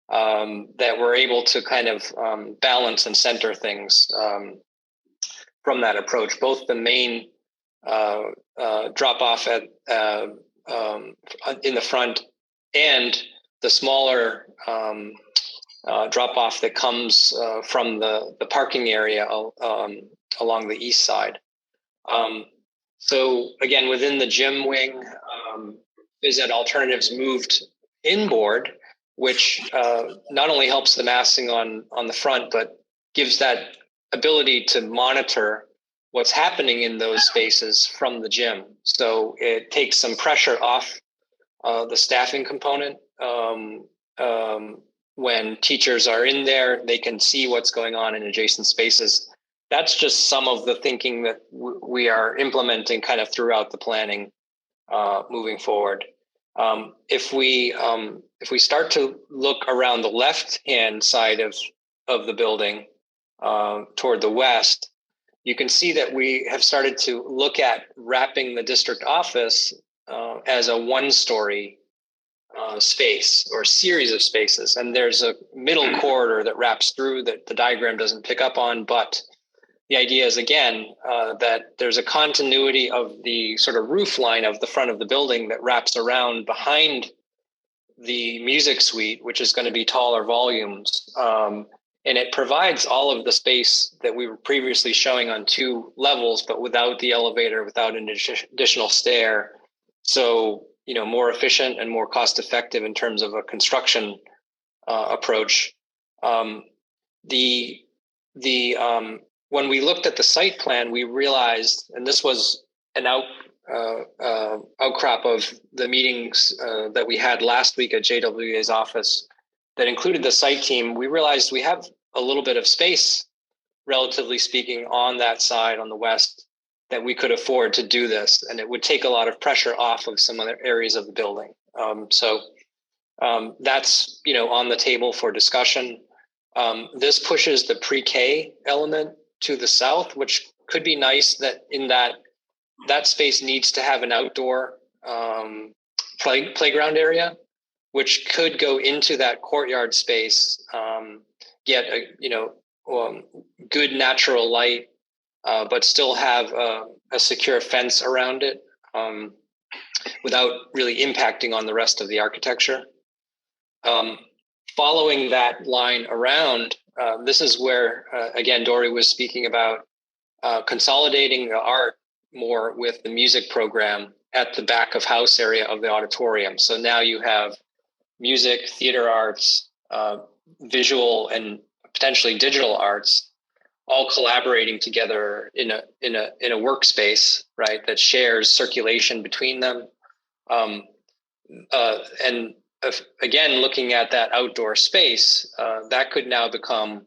that we're able to kind of balance and center things from that approach, both the main drop off at in the front and the smaller drop off that comes from the parking area along the east side. So again, within the gym wing, phys ed alternatives moved inboard, which not only helps the massing on the front, but gives that ability to monitor what's happening in those spaces from the gym. So it takes some pressure off the staffing component. When teachers are in there, they can see what's going on in adjacent spaces. That's just some of the thinking that we are implementing kind of throughout the planning moving forward. If we start to look around the left-hand side of the building toward the west, you can see that we have started to look at wrapping the district office as a one-story space or series of spaces. And there's a middle corridor that wraps through that the diagram doesn't pick up on, but the idea is, again, that there's a continuity of the sort of roof line of the front of the building that wraps around behind the music suite, which is going to be taller volumes. And it provides all of the space that we were previously showing on 2 levels, but without the elevator, without an additional stair. So, more efficient and more cost effective in terms of a construction approach. When we looked at the site plan, we realized, and this was an outcrop of the meetings that we had last week at JWA's office that included the site team, we realized we have a little bit of space, relatively speaking, on that side, on the west, that we could afford to do this. And it would take a lot of pressure off of some other areas of the building. So that's, on the table for discussion. This pushes the pre-K element to the south, which could be nice that in that space needs to have an outdoor playground area, which could go into that courtyard space, get a good natural light, but still have a secure fence around it without really impacting on the rest of the architecture. Following that line around, this is where, again, Dory was speaking about consolidating the art more with the music program at the back of house area of the auditorium. So now you have music, theater arts, visual, and potentially digital arts all collaborating together in a workspace, right, that shares circulation between them. And again, looking at that outdoor space, that could now become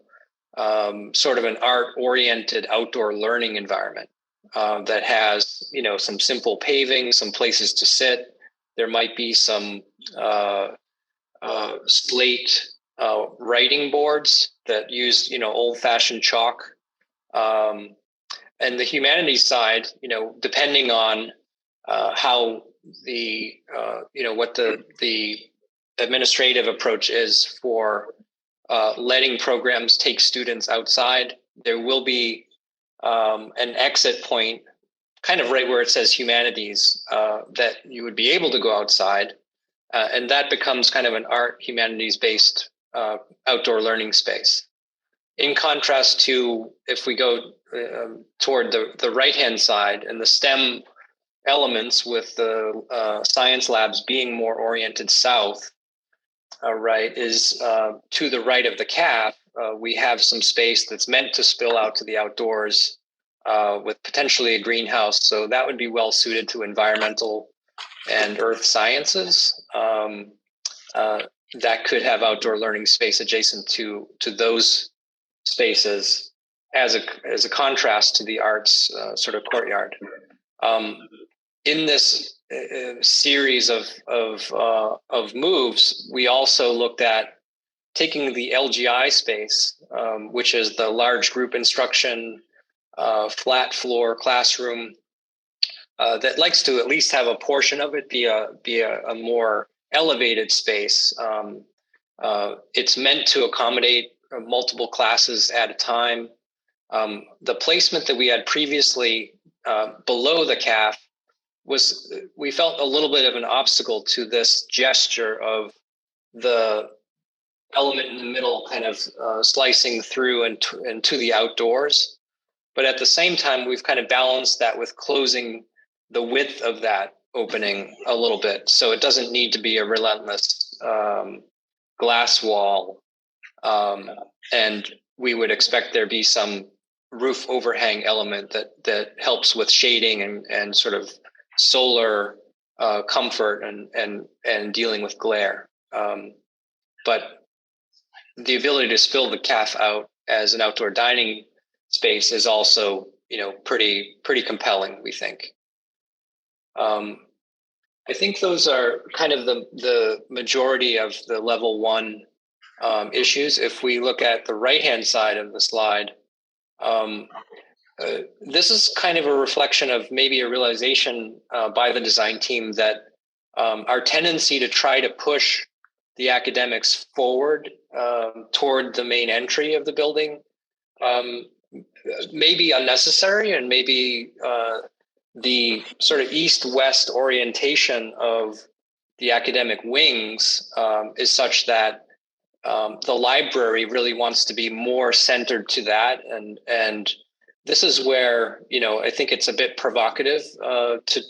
sort of an art-oriented outdoor learning environment that has, some simple paving, some places to sit. There might be some slate writing boards that use, old-fashioned chalk. And the humanities side, depending on how the, what the administrative approach is for letting programs take students outside, there will be an exit point kind of right where it says humanities that you would be able to go outside. And that becomes kind of an art humanities based outdoor learning space. In contrast to if we go toward the right-hand side and the STEM elements with the science labs being more oriented south, is to the right of the CAF, we have some space that's meant to spill out to the outdoors with potentially a greenhouse. So that would be well suited to environmental and earth sciences. That could have outdoor learning space adjacent to those spaces as a contrast to the arts sort of courtyard. In this series of moves, we also looked at taking the LGI space, which is the large group instruction, flat floor classroom, that likes to at least have a portion of it be a more elevated space. It's meant to accommodate multiple classes at a time. The placement that we had previously below the CAF we felt a little bit of an obstacle to this gesture of the element in the middle kind of slicing through and to the outdoors. But at the same time, we've kind of balanced that with closing the width of that opening a little bit. So it doesn't need to be a relentless glass wall. And we would expect there be some roof overhang element that helps with shading and sort of solar comfort and dealing with glare. But the ability to spill the CAF out as an outdoor dining space is also, pretty compelling, we think. I think those are kind of the majority of the level 1 issues. If we look at the right-hand side of the slide, this is kind of a reflection of maybe a realization by the design team that our tendency to try to push the academics forward toward the main entry of the building may be unnecessary, and maybe the sort of east-west orientation of the academic wings is such that the library really wants to be more centered to that, and this is where I think it's a bit provocative to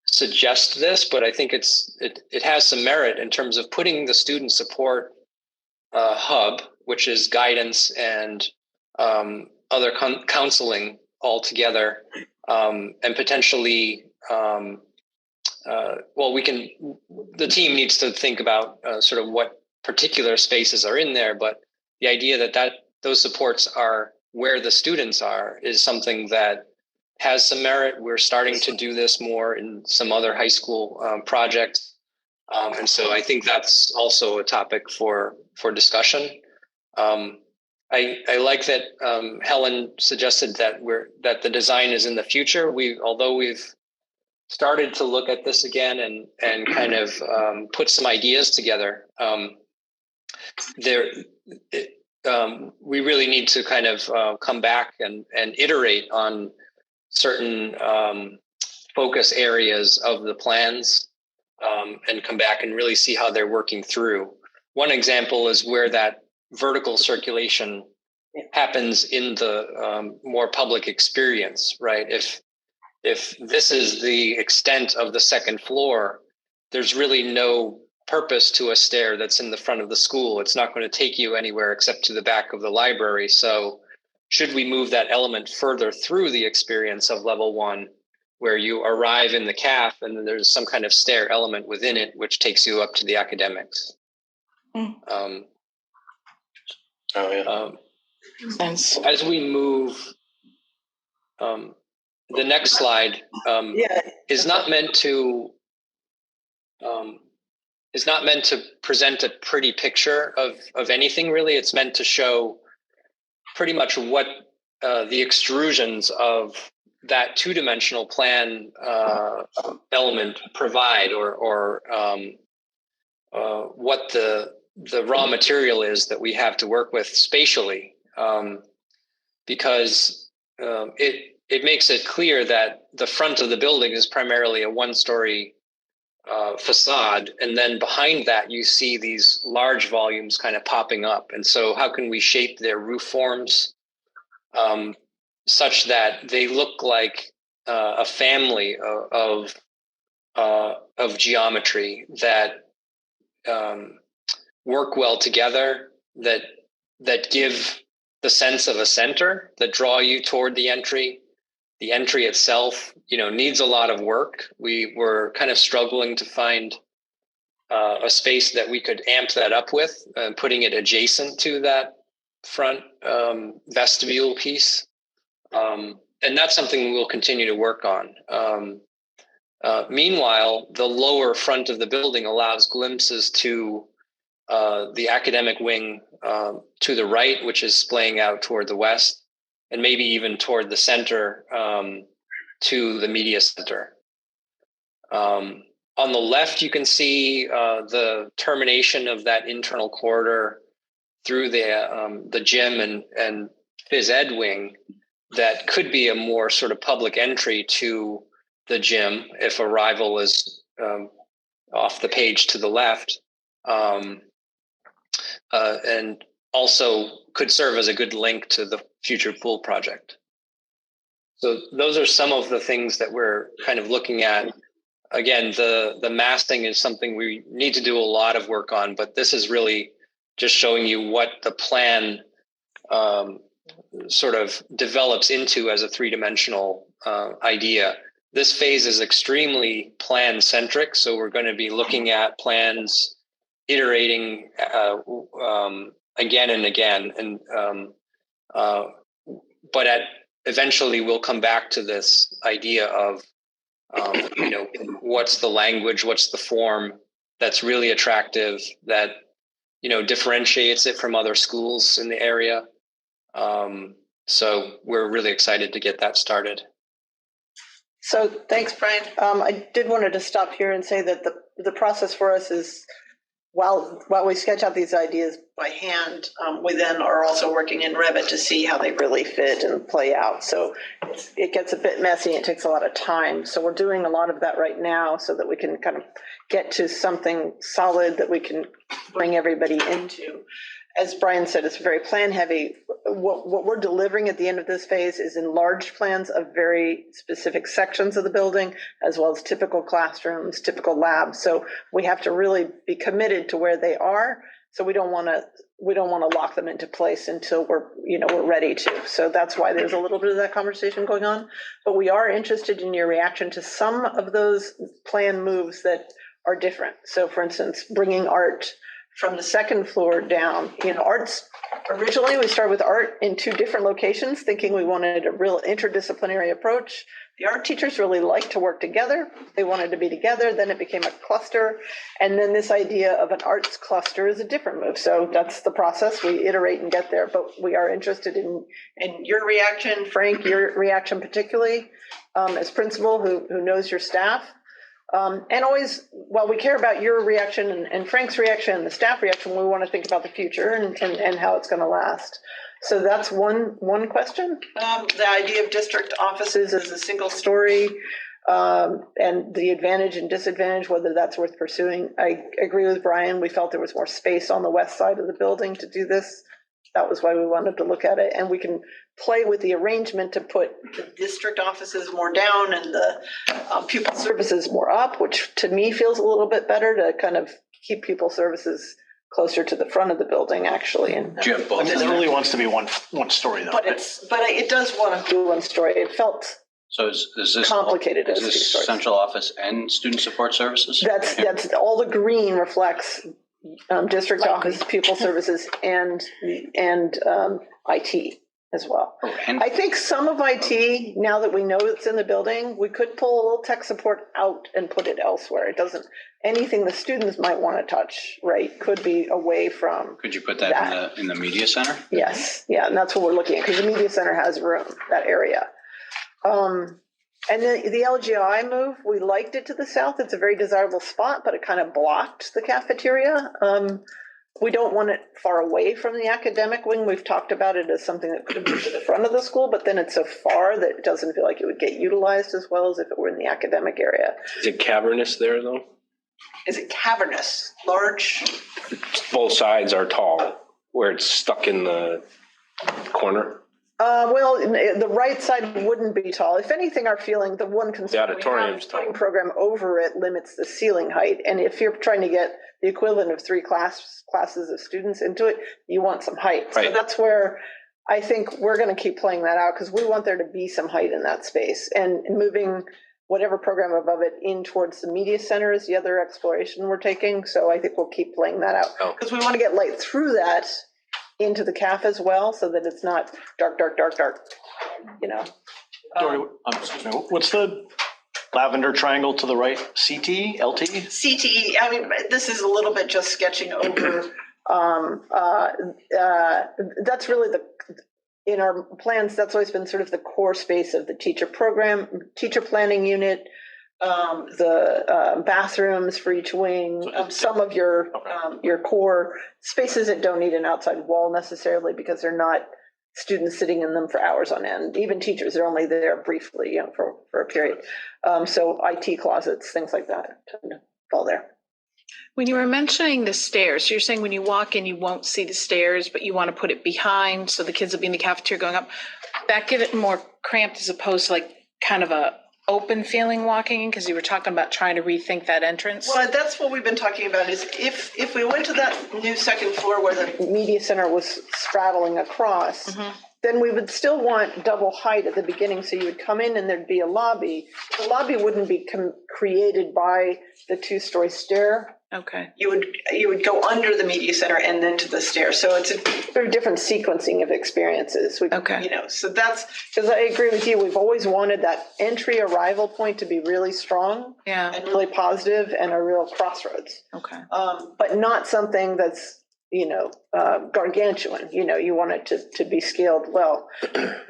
suggest this, but I think it has some merit in terms of putting the student support hub, which is guidance and other counseling all together, and potentially. The team needs to think about sort of what particular spaces are in there, but the idea that those supports are where the students are is something that has some merit. We're starting to do this more in some other high school projects. And so I think that's also a topic for discussion. I like that Helen suggested that the design is in the future. Although we've started to look at this again and kind of put some ideas together, we really need to kind of come back and iterate on certain focus areas of the plans and come back and really see how they're working through. One example is where that vertical circulation happens in the more public experience, right? If this is the extent of the second floor, there's really no purpose to a stair that's in the front of the school. It's not going to take you anywhere except to the back of the library. So should we move that element further through the experience of level 1, where you arrive in the CAF and then there's some kind of stair element within it, which takes you up to the academics? As we move, the next slide is not meant to present a pretty picture of anything really. It's meant to show pretty much what the extrusions of that two-dimensional plan element provide, or what the raw material is that we have to work with spatially, because it makes it clear that the front of the building is primarily a one-story facade, and then behind that you see these large volumes kind of popping up. And so how can we shape their roof forms such that they look like a family of geometry that work well together, that give the sense of a center, that draw you toward the entry. The entry itself, needs a lot of work. We were kind of struggling to find a space that we could amp that up with, putting it adjacent to that front vestibule piece. And that's something we'll continue to work on. Meanwhile, the lower front of the building allows glimpses to the academic wing to the right, which is splaying out toward the west, and maybe even toward the center to the media center. On the left, you can see the termination of that internal corridor through the gym and phys ed wing that could be a more sort of public entry to the gym if arrival is off the page to the left. And also could serve as a good link to the future pool project. So those are some of the things that we're kind of looking at. Again, the massing is something we need to do a lot of work on, but this is really just showing you what the plan sort of develops into as a three-dimensional idea. This phase is extremely plan-centric, so we're going to be looking at plans, iterating again and again, and but eventually we'll come back to this idea of what's the language, what's the form that's really attractive, that differentiates it from other schools in the area, So we're really excited to get that started. So thanks, Brian. I did wanted to stop here and say that the process for us is while we sketch out these ideas by hand, we then are also working in Revit to see how they really fit and play out. So it gets a bit messy. It takes a lot of time. So we're doing a lot of that right now so that we can kind of get to something solid that we can bring everybody into. As Brian said, it's very plan heavy. What we're delivering at the end of this phase is enlarged plans of very specific sections of the building, as well as typical classrooms, typical labs. So we have to really be committed to where they are. So we don't want to lock them into place until we're ready to. So that's why there's a little bit of that conversation going on. But we are interested in your reaction to some of those plan moves that are different. So for instance, bringing art from the second floor down. Arts, originally we started with art in 2 different locations, thinking we wanted a real interdisciplinary approach. The art teachers really like to work together. They wanted to be together. Then it became a cluster. And then this idea of an arts cluster is a different move. So that's the process. We iterate and get there. But we are interested in your reaction, Frank, your reaction particularly, as principal who knows your staff. And always, while we care about your reaction and Frank's reaction and the staff reaction, we want to think about the future and how it's going to last. So that's one question. The idea of district offices as a single story and the advantage and disadvantage, whether that's worth pursuing. I agree with Brian. We felt there was more space on the west side of the building to do this. That was why we wanted to look at it. And we can play with the arrangement to put the district offices more down and the pupil services more up, which to me feels a little bit better to kind of keep pupil services closer to the front of the building, actually. And Do you have both? It really wants to be one story, though. but it does want to do one story. It felt So is this complicated. Is as this two stories. central office and student support services? That's all the green reflects district office, pupil services, and IT as well. And I think some of IT, now that we know it's in the building, we could pull a little tech support out and put it elsewhere. It doesn't, anything the students might want to touch, right, could be away from. could you put that in the media center? Yes, yeah, and that's what we're looking at, because the media center has room, that area. And the LGI move, we liked it to the south. It's a very desirable spot, but it kind of blocked the cafeteria. We don't want it far away from the academic wing. We've talked about it as something that could have moved to the front of the school, but then it's so far that it doesn't feel like it would get utilized as well as if it were in the academic area. Is it cavernous there, though? Is it cavernous, large? Both sides are tall, where it's stuck in the corner. Well, the right side wouldn't be tall. If anything, our feeling, the one concern we auditorium's have, putting program over it limits the ceiling height. And if you're trying to get the equivalent of 3 classes of students into it, you want some height. Right. So that's where I think we're going to keep playing that out, because we want there to be some height in that space. And moving whatever program above it in towards the media center is the other exploration we're taking. So I think we'll keep playing that out, because we want to get light through that into the CAF as well, so that it's not dark, Dory, excuse me, what's the lavender triangle to the right? CT, LT? CTE, I mean, this is a little bit just sketching over. That's really in our plans, that's always been sort of the core space of the teacher program, teacher planning unit, the bathrooms for each wing, some of your core spaces that don't need an outside wall necessarily, because they're not students sitting in them for hours on end. Even teachers are only there briefly, for a period. So IT closets, things like that, tend to fall there. When you were mentioning the stairs, you're saying when you walk in, you won't see the stairs, but you want to put it behind so the kids will be in the cafeteria going up. That give it more cramped as opposed to like kind of a open feeling walking in, because you were talking about trying to rethink that entrance. Well, that's what we've been talking about, is if we went to that new second floor where the media center was straddling across, then we would still want double height at the beginning. So you would come in and there'd be a lobby. The lobby wouldn't be created by the 2-story stair. Okay. You would go under the media center and then to the stairs. So it's a very different sequencing of experiences. Okay. So that's, because I agree with you. We've always wanted that entry arrival point to be really strong and really positive and a real crossroads. Okay. But not something that's, gargantuan. You want it to be scaled well.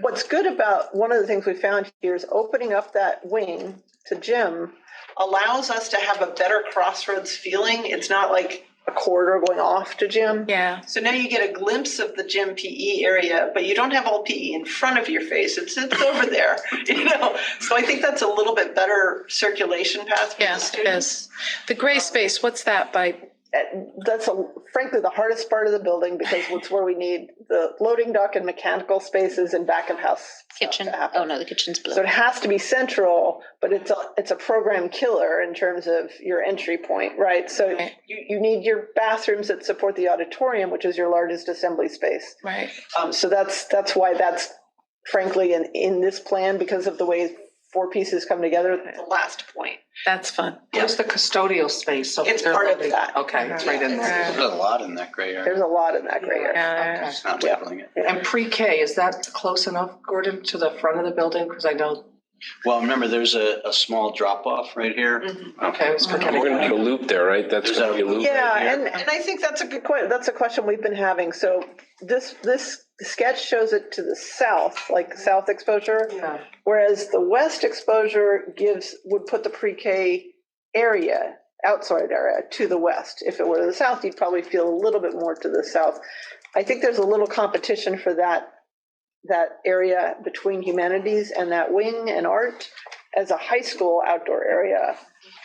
What's good about one of the things we found here is opening up that wing to gym allows us to have a better crossroads feeling. It's not like a corridor going off to gym. Yeah. So now you get a glimpse of the gym PE area, but you don't have all PE in front of your face. It's over there, So I think that's a little bit better circulation path for the Yes, students. yes. The gray space, what's that by? That's frankly the hardest part of the building because it's where we need the loading dock and mechanical spaces and back of house Kitchen. stuff to happen. Oh, no, the kitchen's blue. So it has to be central, but it's a program killer in terms of your entry point, right? So Right. you need your bathrooms that support the auditorium, which is your largest assembly space. Right. So that's why that's frankly in this plan, because of the way 4 pieces come together, the last point. That's fun. Where's the custodial space? So It's they're part of loading- that. Okay, it's right in there. There's a lot in that gray area. There's a lot in that gray area. Yeah. It's not labeling it. And pre-K, is that close enough, Gordon, to the front of the building? Because I know, Well, remember, there's a small drop off right here. okay, I was forgetting. We're gonna do a loop there, right? That's There's gonna be a loop. Yeah, right here. and I think that's a good question. That's a question we've been having. So this sketch shows it to the south, like south exposure, Yeah. whereas the west exposure would put the pre-K area, outside area, to the west. If it were to the south, you'd probably feel a little bit more to the south. I think there's a little competition for that area between humanities and that wing and art as a high school outdoor area,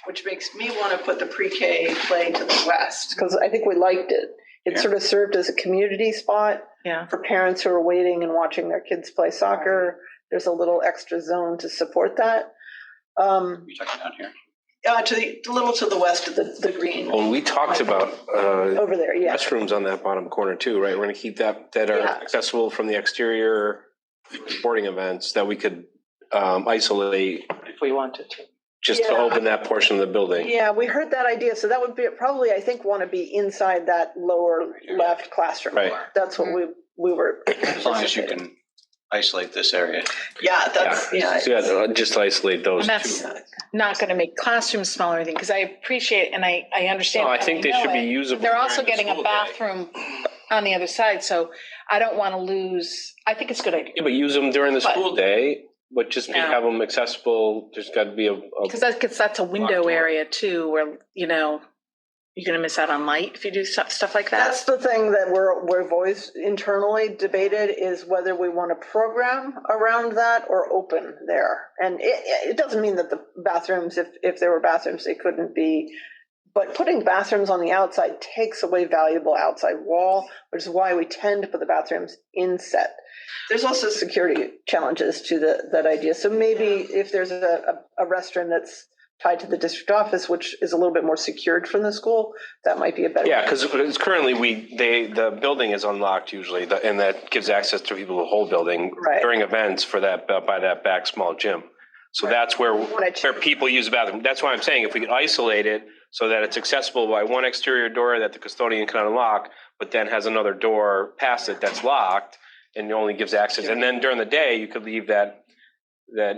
which makes me want to put the pre-K play to the west because I think we liked it. It sort of served as a community spot for parents who are waiting and watching their kids play soccer. There's a little extra zone to support that. You're talking down here. A little to the west of the green. Well, we talked about Over there, yeah. restrooms on that bottom corner too, right? We're gonna keep that are Yeah. accessible from the exterior sporting events that we could isolate If we wanted to. just to Yeah. open that portion of the building. Yeah, we heard that idea. So that would be probably, I think, want to be inside that lower left classroom. Right. That's what we were. As long as you can isolate this area. Yeah, that's, yeah. So yeah, just isolate those And two. that's not going to make classrooms smaller or anything, because I appreciate and I understand. No, I and think they know should be it. usable. They're also during the getting a school day. bathroom on the other side, so I don't want to lose, I think it's a good idea. Yeah, but use them during the But- school day, but just Yeah. have them accessible. There's got to be a Because that's a window door. area too, where, you're going to miss out on light if you do stuff like that. That's the thing that we've always internally debated is whether we want to program around that or open there. And it doesn't mean that the bathrooms, if there were bathrooms, they couldn't be. But putting bathrooms on the outside takes away valuable outside wall, which is why we tend to put the bathrooms inset. There's also security challenges to that idea. So maybe if there's a restroom that's tied to the district office, which is a little bit more secured from the school, that might be a better. Yeah, because currently the building is unlocked usually, and that gives access to people to the whole building Right. during events for that by that back small gym. So that's where people use the bathroom. That's why I'm saying if we could isolate it so that it's accessible by one exterior door that the custodian can unlock, but then has another door past it that's locked and only gives access. And then during the day, you could leave that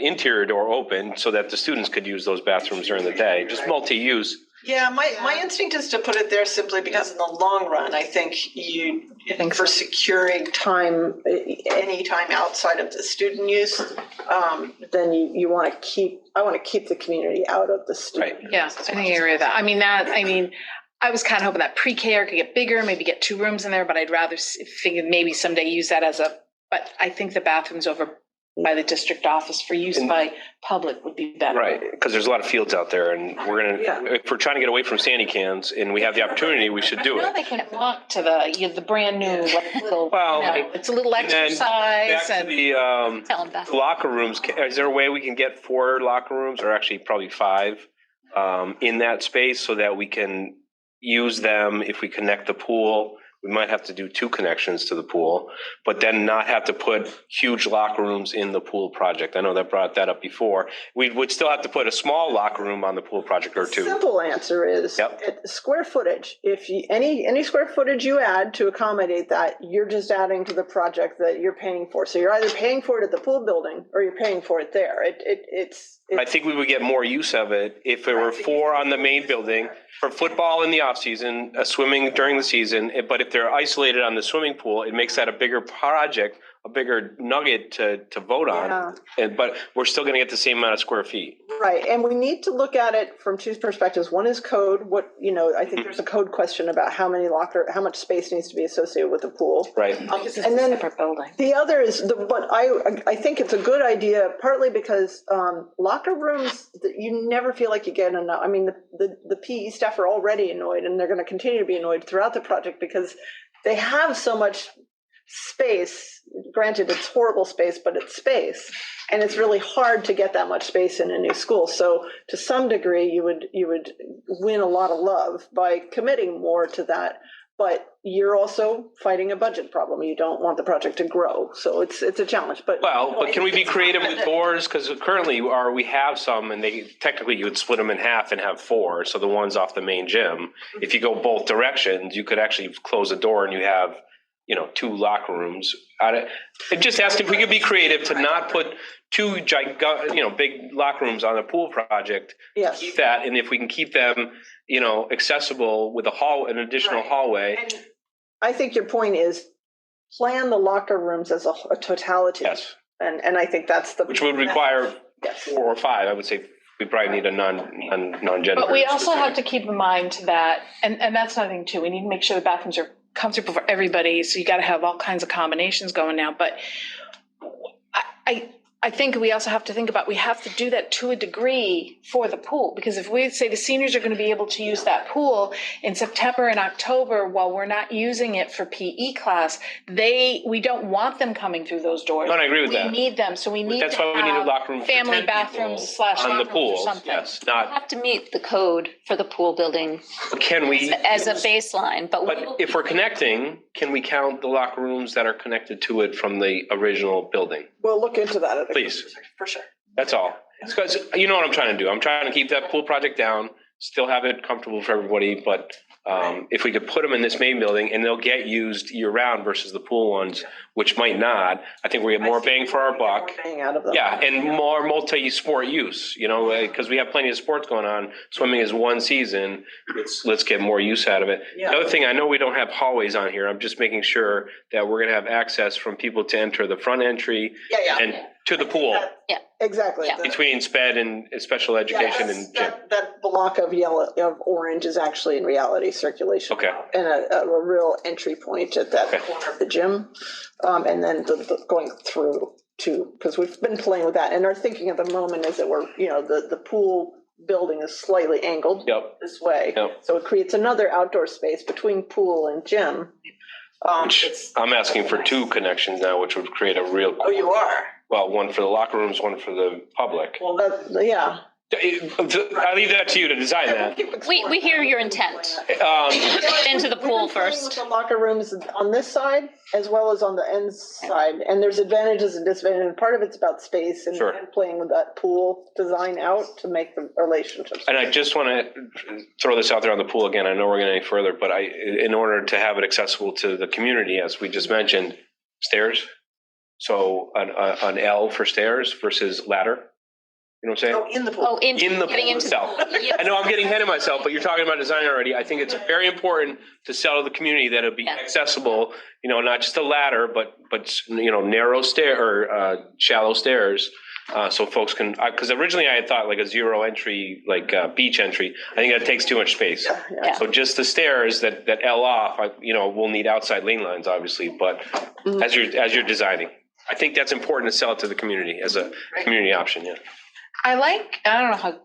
interior door open so that the students could use those bathrooms during the day, just multi-use. Yeah, my instinct is to put it there simply because in the long run, I think for securing time, any time outside of the student use, then you want to I want to keep the community out of the student. Yeah, I think I agree with that. I was kind of hoping that pre-K could get bigger, maybe get 2 rooms in there, but I'd rather figure maybe someday use that but I think the bathrooms over by the district office for use by public would be better. Right, because there's a lot of fields out there, and if we're trying to get away from sandy cans and we have the opportunity, we should do Now it. they can walk to the brand new little, it's a little And then exercise back to the locker rooms. Is there a way we can get 4 locker rooms, or actually probably 5, in that space so that we can use them if we connect the pool? We might have to do 2 connections to the pool, but then not have to put huge locker rooms in the pool project. I know that brought that up before. We would still have to put a small locker room on the pool project or 2. Simple answer is square footage. If any square footage you add to accommodate that, you're just adding to the project that you're paying for. So you're either paying for it at the pool building or you're paying for it there. I think we would get more use of it if there were 4 on the main building for football in the off season, swimming during the season. But if if they're isolated on the swimming pool, it makes that a bigger project, a bigger nugget to vote on. Yeah. But we're still gonna get the same amount of square feet. Right, and we need to look at it from two perspectives. One is code, I think there's a code question about how much space needs to be associated with the pool. Right. And then Separate building. the other is, I think it's a good idea, partly because locker rooms, you never feel like you get enough. I mean, the PE staff are already annoyed, and they're gonna continue to be annoyed throughout the project because they have so much space. Granted, it's horrible space, but it's space, and it's really hard to get that much space in a new school. So to some degree, you would win a lot of love by committing more to that. But you're also fighting a budget problem. You don't want the project to grow, so it's a challenge. But can we be creative with doors? Because currently, we have some, and they technically you would split them in half and have 4. So the ones off the main gym, if you go both directions, you could actually close the door and you have 2 locker rooms. Just asking if we could be creative to not put 2 big locker rooms on the pool project. Yes. Keep that, and if we can keep them, accessible with an additional hallway. And I think your point is plan the locker rooms as a totality. Yes. And I think that's which would require 4 or 5. I would say we probably need a non-gender. But we also have to keep in mind that, and that's another thing too, we need to make sure the bathrooms are comfortable for everybody, so you got to have all kinds of combinations going now. But I think we also have to think about, we have to do that to a degree for the pool, because if we say the seniors are going to be able to use that pool in September and October while we're not using it for PE class, we don't want them coming through those doors. No, I agree with that. We need them, so we need That's to why we need a locker room have for family 10 bathrooms / on locker the rooms or pools. something. Yes, We have to meet the code for the pool building Can we? as a baseline, but If we're connecting, can we count the locker rooms that are connected to it from the original building? we'll look into that. Please. For sure. That's all. Because you know what I'm trying to do. I'm trying to keep that pool project down, still have it comfortable for everybody. But if we could put them in this main building and they'll get used year round versus the pool ones, which might not, I think we get more bang for our buck. Bang out of them. Yeah, and more multi-sport use, because we have plenty of sports going on. Swimming is one season. Let's get more use out of it. Yeah. The other thing, I know we don't have hallways on here. I'm just making sure that we're going to have access from people to enter the front entry and to the pool Exactly. Yeah. between SPED and special education and gym. That block of orange is actually in reality circulation. Okay. And a real entry point at that corner of the gym. And then the going through too, because we've been playing with that. And our thinking at the moment is that the pool building is slightly angled this way. Yep. So it creates another outdoor space between pool and gym. Which I'm asking for 2 connections now, which would create a real. Oh, you are? Well, one for the locker rooms, one for the public. Well, yeah. I leave that to you to design that. we hear your intent. Into the pool first. With the locker rooms on this side as well as on the end side, and there's advantages and disadvantages. And part of it's about space and playing with that pool design out to make the relationships. And I just want to throw this out there on the pool again. I know we're going any further, but in order to have it accessible to the community, as we just mentioned, stairs. So an L for stairs versus ladder. You know what I'm saying? Oh, in the pool. Oh, In the getting pool into itself. I know I'm getting ahead of myself, but you're talking about design already. I think it's very important to sell to the community that it'll be accessible, not just a ladder, but narrow stair or shallow stairs. So folks can, because originally I had thought like a 0 entry, like beach entry. I think that takes too much space. Yeah. So just the stairs that L off, we'll need outside lane lines, obviously, but as you're designing, I think that's important to sell it to the community as a community option. Yeah. I don't know how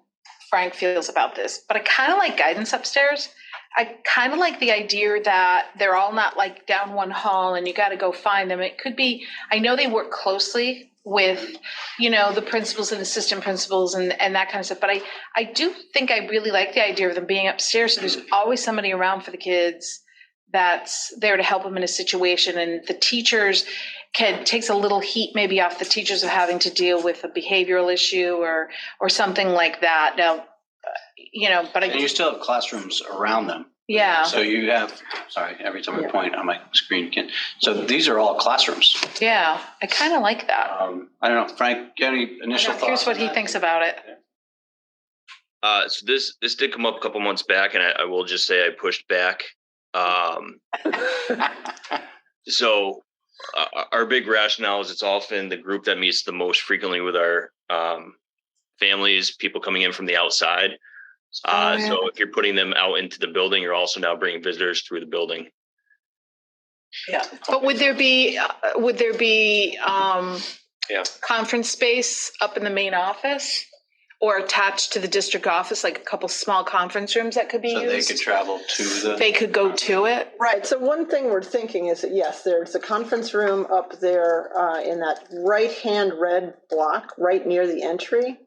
Frank feels about this, but I kind of like guidance upstairs. I kind of like the idea that they're all not like down one hall and you got to go find them. It could be, I know they work closely with, the principals and assistant principals and that kind of stuff. But I do think I really like the idea of them being upstairs. So there's always somebody around for the kids that's there to help them in a situation. And the teachers takes a little heat maybe off the teachers of having to deal with a behavioral issue or something like that. Now, but And you still have classrooms around them. Yeah. So you have, sorry, every time I point on my screen again. So these are all classrooms. Yeah, I kind of like that. I don't know, Frank, any initial thoughts? Here's what he thinks about it. So this did come up a couple months back, and I will just say I pushed back So our big rationale is it's often the group that meets the most frequently with our families, people coming in from the outside. So if you're putting them out into the building, you're also now bringing visitors through the building. Yeah. But would there be conference space up in the main office or attached to the district office, like a couple small conference rooms that could be So they used? could travel to the. They could go to it? Right, so one thing we're thinking is that, yes, there's a conference room up there in that right-hand red block, right near the entry.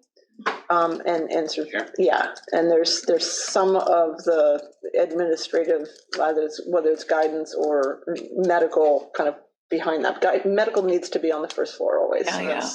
And sort of, yeah, and there's some of the administrative, whether it's guidance or medical kind of behind that. Medical needs to be on the first floor always. Yeah,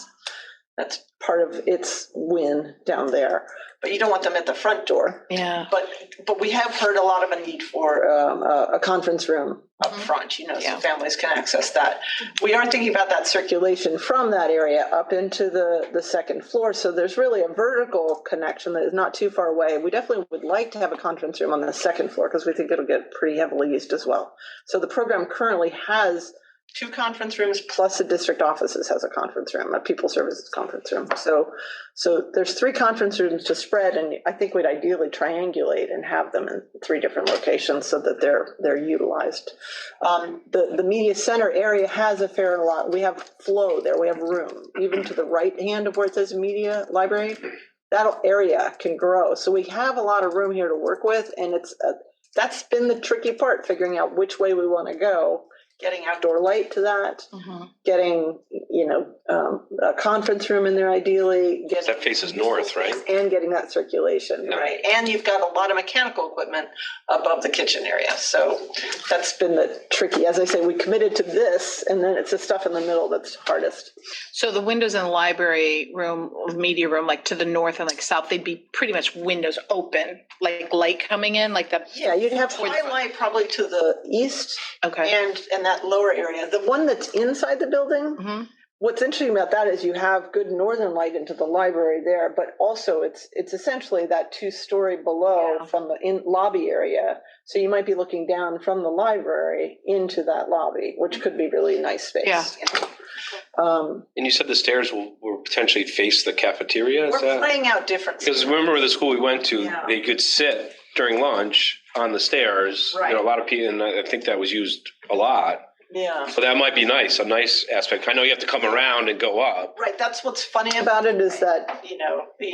That's part of its win down there. But you don't want them at the front door. Yeah. But we have heard a lot of a need for a conference room up front, so families can access that. We are thinking about that circulation from that area up into the second floor. So there's really a vertical connection that is not too far away. We definitely would like to have a conference room on the second floor because we think it'll get pretty heavily used as well. So the program currently has 2 conference rooms plus the district offices has a conference room, a people services conference room. So there's 3 conference rooms to spread, and I think we'd ideally triangulate and have them in 3 different locations so that they're utilized. The media center area has a fair lot. We have flow there. We have room, even to the right hand of where it says media library. That area can grow. So we have a lot of room here to work with, and that's been the tricky part, figuring out which way we want to go. Getting outdoor light to that, getting, a conference room in there ideally. That faces north, right? And getting that circulation, right? And you've got a lot of mechanical equipment above the kitchen area. So that's been the tricky, as I say, we committed to this, and then it's the stuff in the middle that's hardest. So the windows in the library room, media room, like to the north and like south, they'd be pretty much windows open, like light coming in, like that. Yeah, you'd have highlight probably to the east. Okay. And that lower area. The one that's inside the building, what's interesting about that is you have good northern light into the library there, but also it's essentially that 2-story below from the lobby area. So you might be looking down from the library into that lobby, which could be really nice space. Yeah. And you said the stairs will potentially face the cafeteria? We're playing out different. Because remember the school we went to, they could sit during lunch on the stairs. Right. A lot of people, and I think that was used a lot. Yeah. So that might be nice, a nice aspect. I know you have to come around and go up. Right, that's what's funny about it is that, you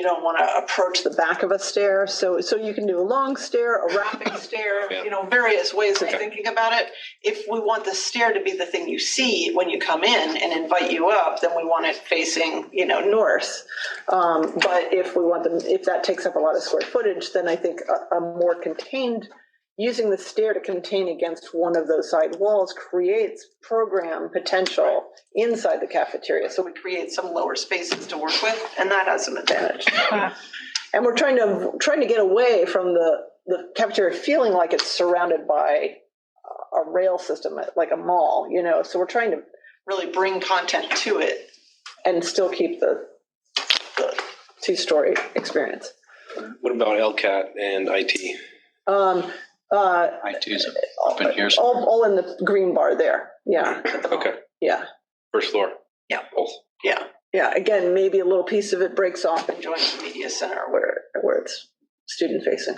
don't want to approach the back of a stair. So you can do a long stair, a wrapping stair, various ways of thinking about it. If we want the stair to be the thing you see when you come in and invite you up, then we want it facing, north. But if that takes up a lot of square footage, then I think a more contained using the stair to contain against one of those side walls creates program potential inside the cafeteria. So we create some lower spaces to work with, and that has some advantage. And we're trying to get away from the cafeteria feeling like it's surrounded by a rail system, like a mall, So we're trying to really bring content to it and still keep the 2-story experience. What about LCAT and IT? IT's up in here. All in the green bar there. Yeah. Okay. Yeah. First floor. Yeah. Both. Yeah. Yeah. Again, maybe a little piece of it breaks off and joins the media center where it's student facing.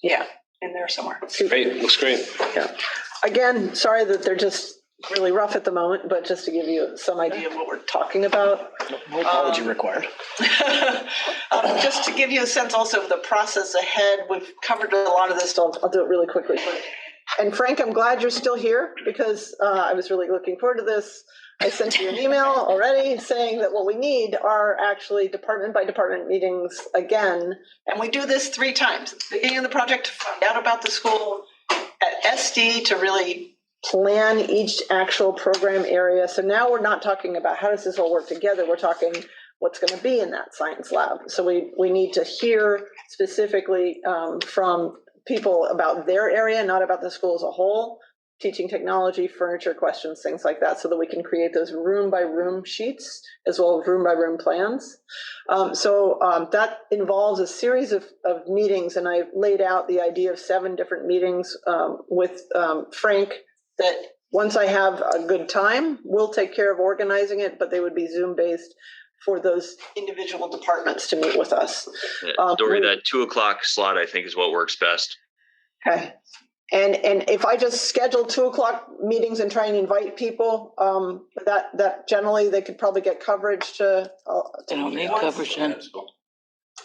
Yeah. In there somewhere. Great. Looks great. Yeah. Again, sorry that they're just really rough at the moment, but just to give you some idea of what we're talking about. No apology required. Just to give you a sense also of the process ahead, we've covered a lot of this, so I'll do it really quickly. And Frank, I'm glad you're still here because I was really looking forward to this. I sent you an email already saying that what we need are actually department by department meetings again. And we do this 3 times. At the beginning of the project to find out about the school, at SD to really plan each actual program area. So now we're not talking about how does this all work together. We're talking what's going to be in that science lab. So we need to hear specifically from people about their area, not about the school as a whole, teaching technology, furniture questions, things like that, so that we can create those room by room sheets as well as room by room plans. That involves a series of meetings, and I've laid out the idea of 7 different meetings with Frank, that once I have a good time, we'll take care of organizing it, but they would be Zoom based for those individual departments to meet with us. Dory, that 2:00 slot, I think, is what works best. Okay. And if I just schedule 2:00 meetings and try and invite people, that generally they could probably get coverage to. They don't need coverage then.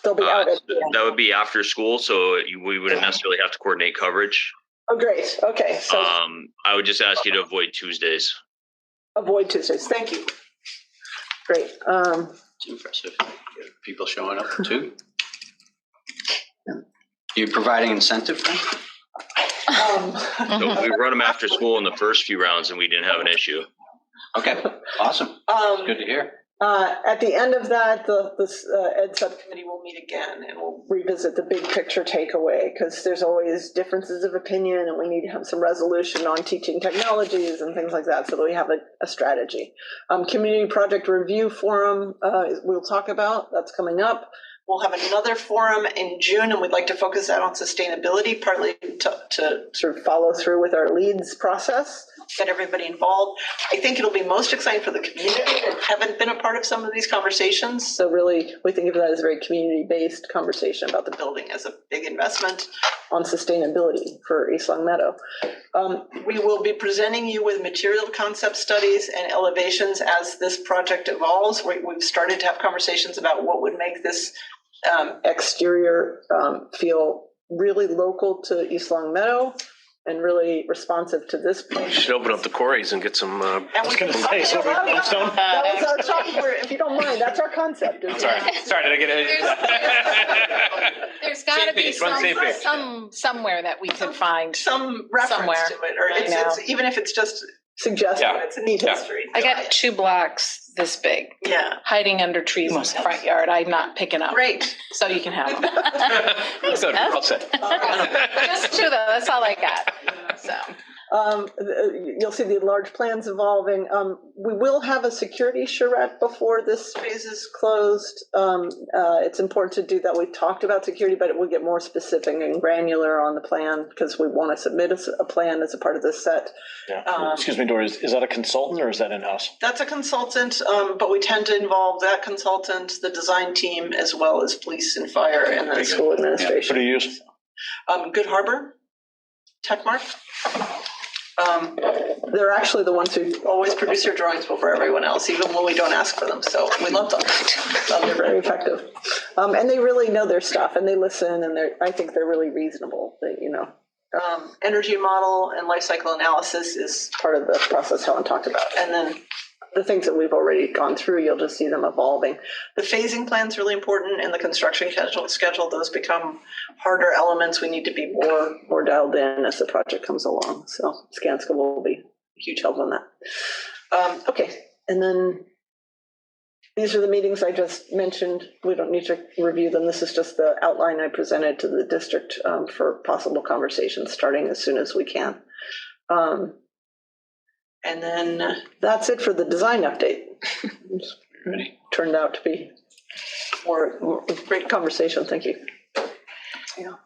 They'll be out. That would be after school, so we wouldn't necessarily have to coordinate coverage. Oh, great. Okay. So I would just ask you to avoid Tuesdays. avoid Tuesdays. Thank you. Great. It's impressive. People showing up too. You providing incentive, Frank? So we run them after school in the first few rounds, and we didn't have an issue. Okay, awesome. Good to hear. At the end of that, the Ed subcommittee will meet again and we'll revisit the big picture takeaway, because there's always differences of opinion and we need to have some resolution on teaching technologies and things like that so that we have a strategy. Community project review forum we'll talk about, that's coming up. We'll have another forum in June, and we'd like to focus that on sustainability, partly to sort of follow through with our leads process, get everybody involved. I think it'll be most exciting for the community that haven't been a part of some of these conversations. So really, we think of that as a very community-based conversation about the building as a big investment on sustainability for East Long Meadow. We will be presenting you with material concept studies and elevations as this project evolves. We've started to have conversations about what would make this exterior feel really local to East Long Meadow and really responsive to this place. Should open up the quarries and get some. I was going to say, so that was our software. If you don't mind, that's our concept. Sorry, did I get it? There's got to be somewhere that we can find some reference to it, or it's even if it's just suggested. It's a neat history. I got 2 blocks this big. Yeah. Hiding under trees in the front yard. I'm not picking up. Great. So you can have them. Thanks, I'll say. Just 2 though. That's all I got. So. You'll see the large plans evolving. We will have a security charrette before this phase is closed. It's important to do that. We talked about security, but it will get more specific and granular on the plan because we want to submit a plan as a part of this set. Yeah. Excuse me, Dory, is that a consultant or is that in-house? That's a consultant, but we tend to involve that consultant, the design team, as well as police and fire and the school administration. What do you use? Good Harbor, Techmark. They're actually the ones who always produce your drawings before everyone else, even when we don't ask for them. So we love them. They're very effective. And they really know their stuff and they listen, and I think they're really reasonable. Energy model and life cycle analysis is part of the process Helen talked about. And then the things that we've already gone through, you'll just see them evolving. The phasing plan is really important, and the construction schedule, those become harder elements. We need to be more dialed in as the project comes along. So Skanska will be a huge help on that. Okay, and then these are the meetings I just mentioned. We don't need to review them. This is just the outline I presented to the district for possible conversations starting as soon as we can. And then that's it for the design update. Ready? Turned out to be more great conversation. Thank you. Yeah.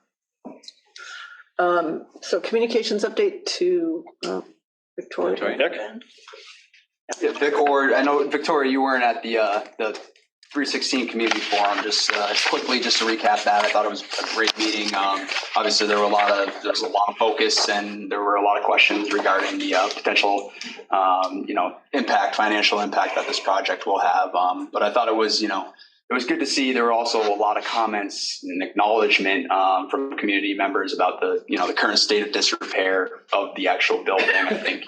So communications update to Victoria. Yeah, Vic Ord, I know, Victoria, you weren't at the 316 Community Forum. Just quickly, just to recap that, I thought it was a great meeting. Obviously, there was a lot of focus, and there were a lot of questions regarding the potential, financial impact that this project will have. But I thought it was good to see. There were also a lot of comments and acknowledgement from community members about the current state of disrepair of the actual building. I think.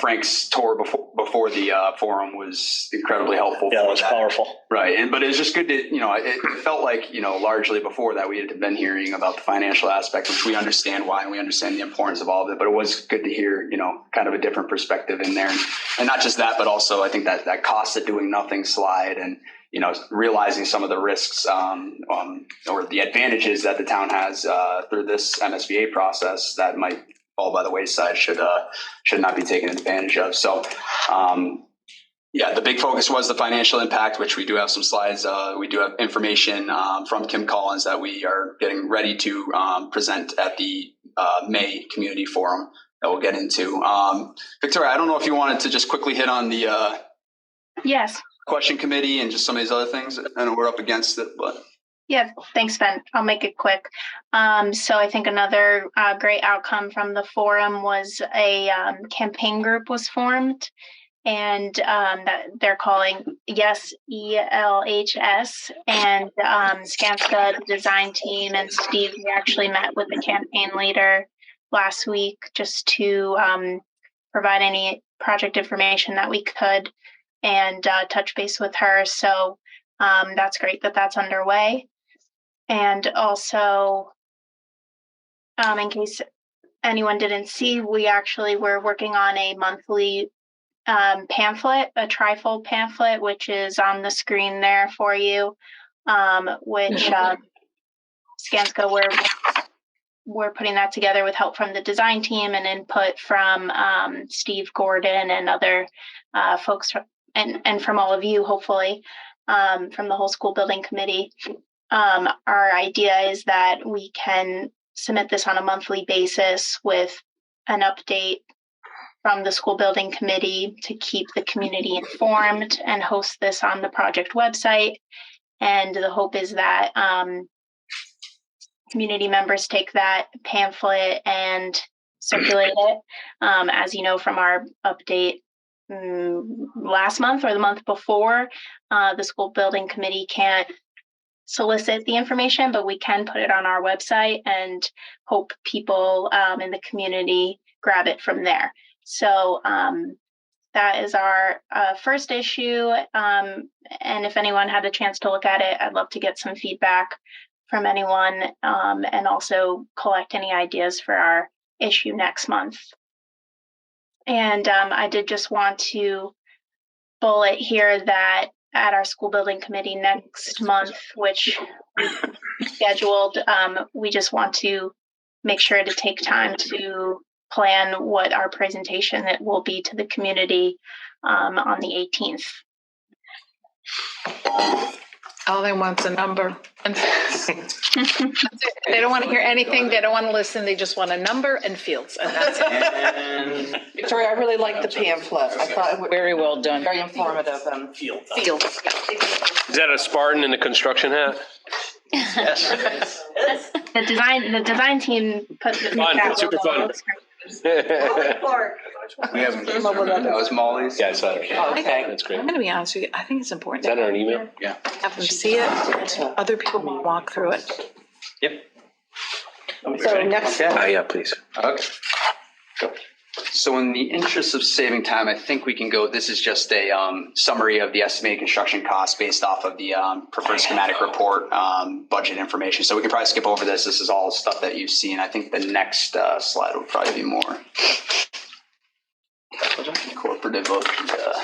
Frank's tour before the forum was incredibly helpful. Yeah, it was powerful. Right. But it was just good to, it felt like, largely before that we had been hearing about the financial aspect, which we understand why, and we understand the importance of all of it. But it was good to hear, kind of a different perspective in there. And not just that, but also I think that cost of doing nothing slide and, realizing some of the risks or the advantages that the town has through this MSBA process that might fall by the wayside should not be taken advantage of. So, yeah, the big focus was the financial impact, which we do have some slides. We do have information from Kim Collins that we are getting ready to present at the May community forum that we'll get into. Victoria, I don't know if you wanted to just quickly hit on the Yes. question committee and just some of these other things. I know we're up against it, but. Yeah, thanks, Ben. I'll make it quick. So I think another great outcome from the forum was a campaign group was formed, and that they're calling Yes ELHS, and Skanska, the design team, and Steve, we actually met with the campaign leader last week just to provide any project information that we could and touch base with her. So that's great that that's underway. And also, in case anyone didn't see, we actually were working on a monthly pamphlet, a trifold pamphlet, which is on the screen there for you, which Skanska, we're putting that together with help from the design team and input from Steve Gordon and other folks and from all of you, hopefully, from the whole school building committee. Our idea is that we can submit this on a monthly basis with an update from the school building committee to keep the community informed and host this on the project website. And the hope is that community members take that pamphlet and circulate it. As you know from our update last month or the month before, the school building committee can't solicit the information, but we can put it on our website and hope people in the community grab it from there. So that is our first issue. And if anyone had a chance to look at it, I'd love to get some feedback from anyone and also collect any ideas for our issue next month. And I did just want to bullet here that at our school building committee next month, which we scheduled, we just want to make sure to take time to plan what our presentation it will be to the community on the 18th. All they want's a number. And they don't want to hear anything. They don't want to listen. They just want a number and fields. And that's it. Victoria, I really liked the pamphlet. I thought it was Very well done. very informative and Fields. Is that a Spartan in a construction hat? Yes. The design team put the Fun, super fun. We haven't. That was Molly's. Yeah, I saw it. okay. That's great. I'm going to be honest with you. I think it's important Is that to in an email? Yeah. have them see it. Other people will walk through it. Yep. So next, Yeah, please. Okay. So in the interest of saving time, I think we can go, this is just a summary of the estimated construction costs based off of the preferred schematic report budget information. So we can probably skip over this. This is all stuff that you've seen. I think the next slide will probably be more incorporative of the...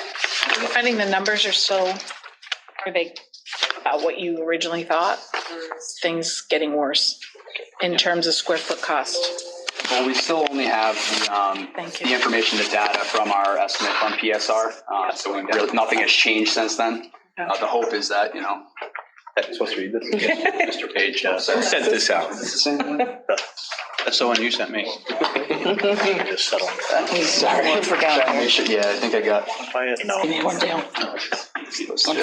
Are you finding the numbers are they about what you originally thought? Or is things getting worse in terms of square foot cost? Well, we still only have the information, the data from our estimate from PSR. So nothing has changed since then. The hope is that, you know. I'm supposed to read this? Mr. Page Who sent this out? That's the one you sent me. Just settle. Sorry, I forgot. Yeah, I think I got. Give me one down. Sorry,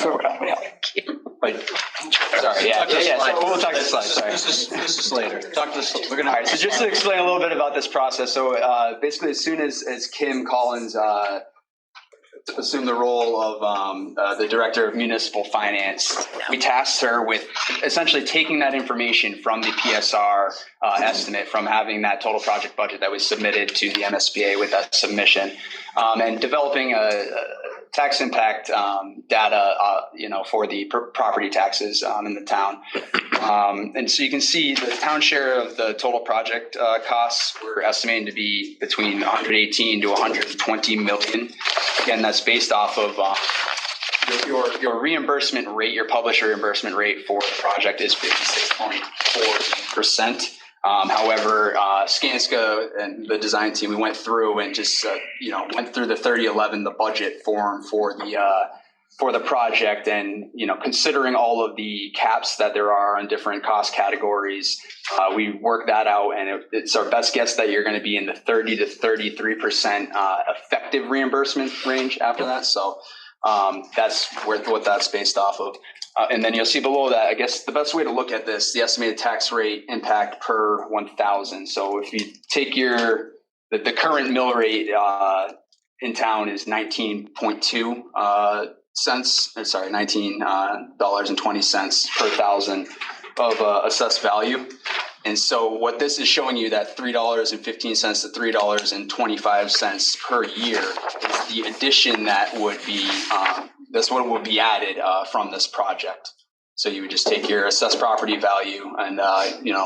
yeah. So we'll talk to the slide. Sorry. This is later. Talk to the. We're gonna. All right. So just to explain a little bit about this process. So basically, as soon as Kim Collins assumed the role of the director of municipal finance, we tasked her with essentially taking that information from the PSR estimate, from having that total project budget that was submitted to the MSBA with that submission, and developing a tax impact data, for the property taxes in the town. And so you can see the town share of the total project costs we're estimating to be between 118 to 120 million. Again, that's based off of your reimbursement rate. Your published reimbursement rate for the project is 56.4%. However, Skanska and the design team, we went through and just, went through the 3011, the budget form for the project, and, considering all of the caps that there are on different cost categories, we worked that out, and it's our best guess that you're going to be in the 30 to 33% effective reimbursement range after that. So that's what that's based off of. And then you'll see below that, I guess the best way to look at this, the estimated tax rate impact per 1,000. So if you take the current mill rate in town is 19.2 cents, sorry, $19.20 per thousand of assessed value. And so what this is showing you, that $3.15 to $3.25 per year, is the addition that would be, that's what would be added from this project. So you would just take your assessed property value and,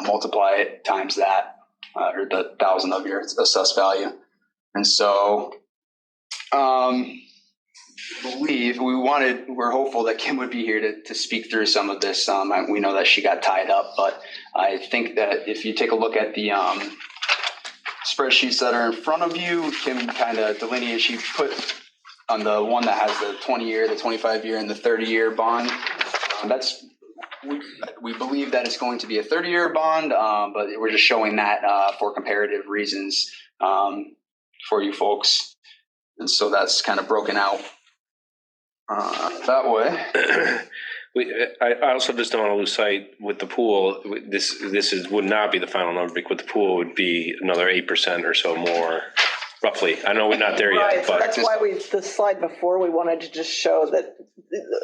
multiply it times that, or the 1,000 of your assessed value. And so, we're hopeful that Kim would be here to speak through some of this. We know that she got tied up, but I think that if you take a look at the spreadsheets that are in front of you, Kim kind of delineates, she put on the one that has the 20-year, the 25-year, and the 30-year bond. We believe that it's going to be a 30-year bond, but we're just showing that for comparative reasons for you folks. And so that's kind of broken out that way. I also just don't want to lose sight with the pool. This would not be the final number, because with the pool would be another 8% or so more, roughly. I know we're not there Right, yet, so but that's why the slide before, we wanted to just show that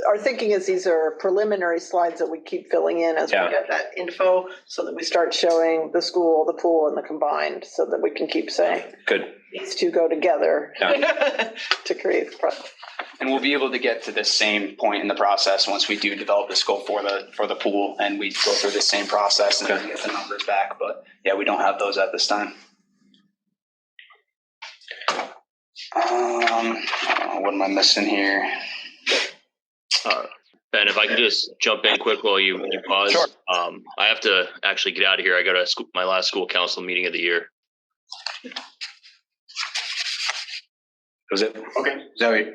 our thinking is these are preliminary slides that we keep filling in as we get that info, so that we start showing the school, the pool, and the combined, so that we can keep saying good. These two go together to create the product. And we'll be able to get to the same point in the process once we do develop the scope for the pool, and we go through the same process and get the numbers back. But yeah, we don't have those at this time. What am I missing here? Ben, if I could just jump in quick while you pause. Sure. I have to actually get out of here. I got my last school council meeting of the year. Was it? Okay. Zoe.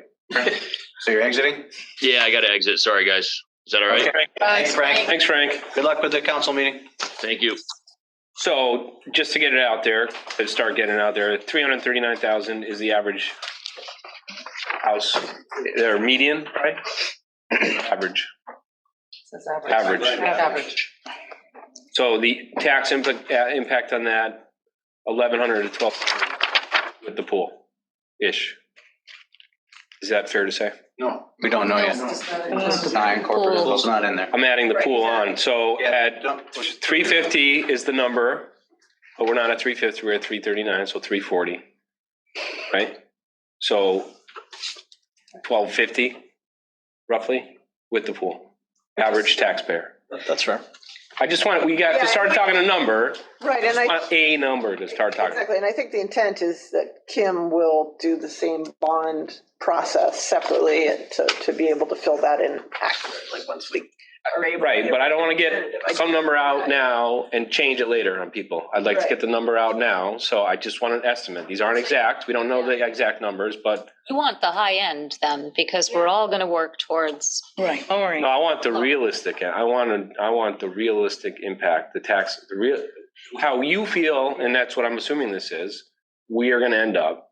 So you're exiting? Yeah, I got to exit. Sorry, guys. Is that all right? Okay. Thanks, Frank. Thanks, Frank. Good luck with the council meeting. Thank you. So just to get it out there, to start getting it out there, 339,000 is the average house, or median, right? Average. Average. So the tax impact on that, 1,100 to 1,200 with the pool-ish. Is that fair to say? No, we don't know yet. It's not incorporated. It's not in there. I'm adding the pool on. So at 350 is the number, but we're not at 350, we're at 339, so 340, right? So 1,250 roughly with the pool, average taxpayer. That's fair. I just want, we got to start talking a number. Right, and I want a number to start talking. Exactly, and I think the intent is that Kim will do the same bond process separately to be able to fill that in accurately once we are able. Right, but I don't want to get some number out now and change it later on people. I'd like to get the number out now, so I just want an estimate. These aren't exact. We don't know the exact numbers, but. You want the high end then, because we're all going to work towards. Right. All right. No, I want the realistic. I want the realistic impact, the tax, how you feel, and that's what I'm assuming this is. We are going to end up,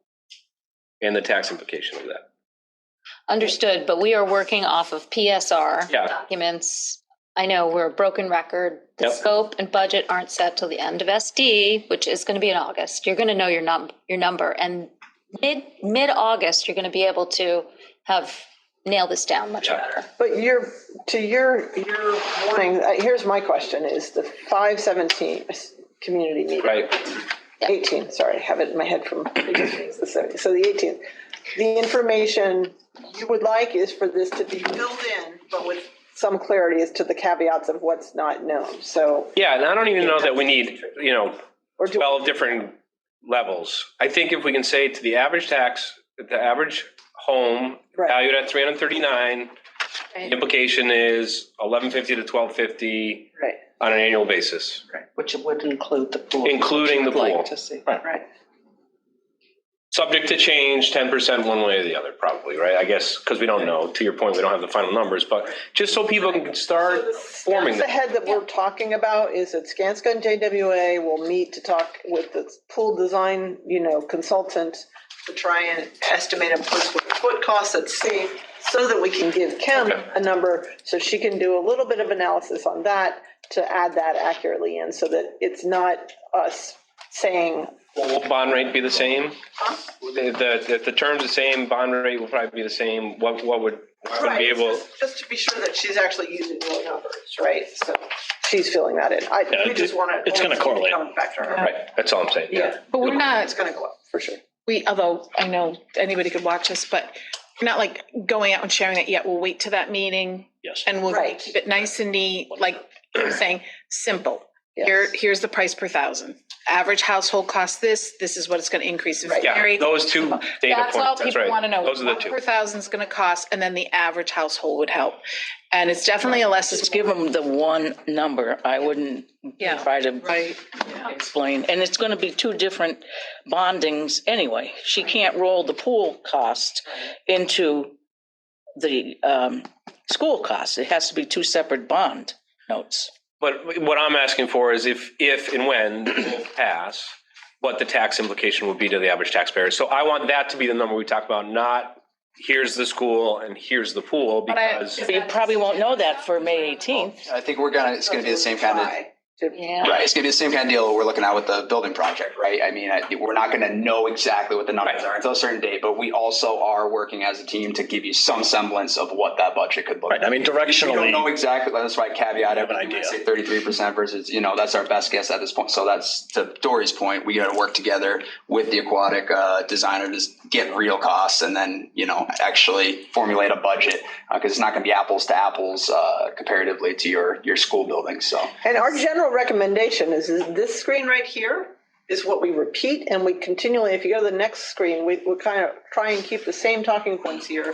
and the tax implication of that. Understood, but we are working off of PSR documents. I know we're a broken record. The scope and budget aren't set till the end of SD, which is going to be in August. You're going to know your number, and mid-August, you're going to be able to nail this down much better. But to your warning, here's my question, is the 5/17 community meeting. Right. 18, sorry, I have it in my head from previous meetings, the 17th. So the 18th. The information you would like is for this to be filled in, but with some clarity as to the caveats of what's not known. So yeah, and I don't even know that we need 12 different levels. I think if we can say to the average tax, the average home valued at 339, the implication is 1,150 to 1,250. Right. on an annual basis, Which would include the pool. including the Which you'd pool. like to see. Right. Subject to change, 10% one way or the other, probably, right? I guess, because we don't know, to your point, we don't have the final numbers, but just so people can start forming The them. head that we're talking about is that Skanska and JWA will meet to talk with the pool design, consultant to try and estimate a per square foot cost that's safe, so that we can give Kim a number, so she can do a little bit of analysis on that to add that accurately in, so that it's not us saying. Will bond rate be the same? If the term's the same, bond rate will probably be the same. What would be able? Just to be sure that she's actually using real numbers, right? So she's filling that in. We just want to. It's gonna correlate. Back to her. Right, that's all I'm saying. Yeah, But we're not, it's gonna go up, for sure. although I know anybody could watch us, but we're not like going out and sharing it yet. We'll wait to that meeting. Yes. And we'll Right. keep it nice and neat, like you're saying, simple. Yes. Here's the price per thousand. Average household costs this is what it's gonna increase. It's Yeah, very- those two data That's all points, that's people right. wanna know. Those are the What two. per thousand is gonna cost, and then the average household would help. And it's definitely a less is Just give them the one number. I wouldn't Yeah. try to Right. explain. And it's gonna be two different bondings anyway. She can't roll the pool cost into the school cost. It has to be two separate bond notes. But what I'm asking for is if and when both pass, what the tax implication would be to the average taxpayer. So I want that to be the number we talk about, not here's the school and here's the pool, because You probably won't know that for May 18th. I think it's gonna be the same kind of, Yeah. right, it's gonna be the same kind of deal we're looking at with the building project, right? I mean, we're not gonna know exactly what the numbers are until a certain date, but we also are working as a team to give you some semblance of what that budget could look like. Right, I mean, We don't directionally, know exactly, that's why I caveat have an everything, I idea. say 33% versus, that's our best guess at this point. So that's, to Dory's point, we gotta work together with the aquatic designer to get real costs and then, actually formulate a budget, because it's not gonna be apples to apples comparatively to your school building, so. And our general recommendation is this screen right here is what we repeat, and we continually, if you go to the next screen, we kind of try and keep the same talking points here,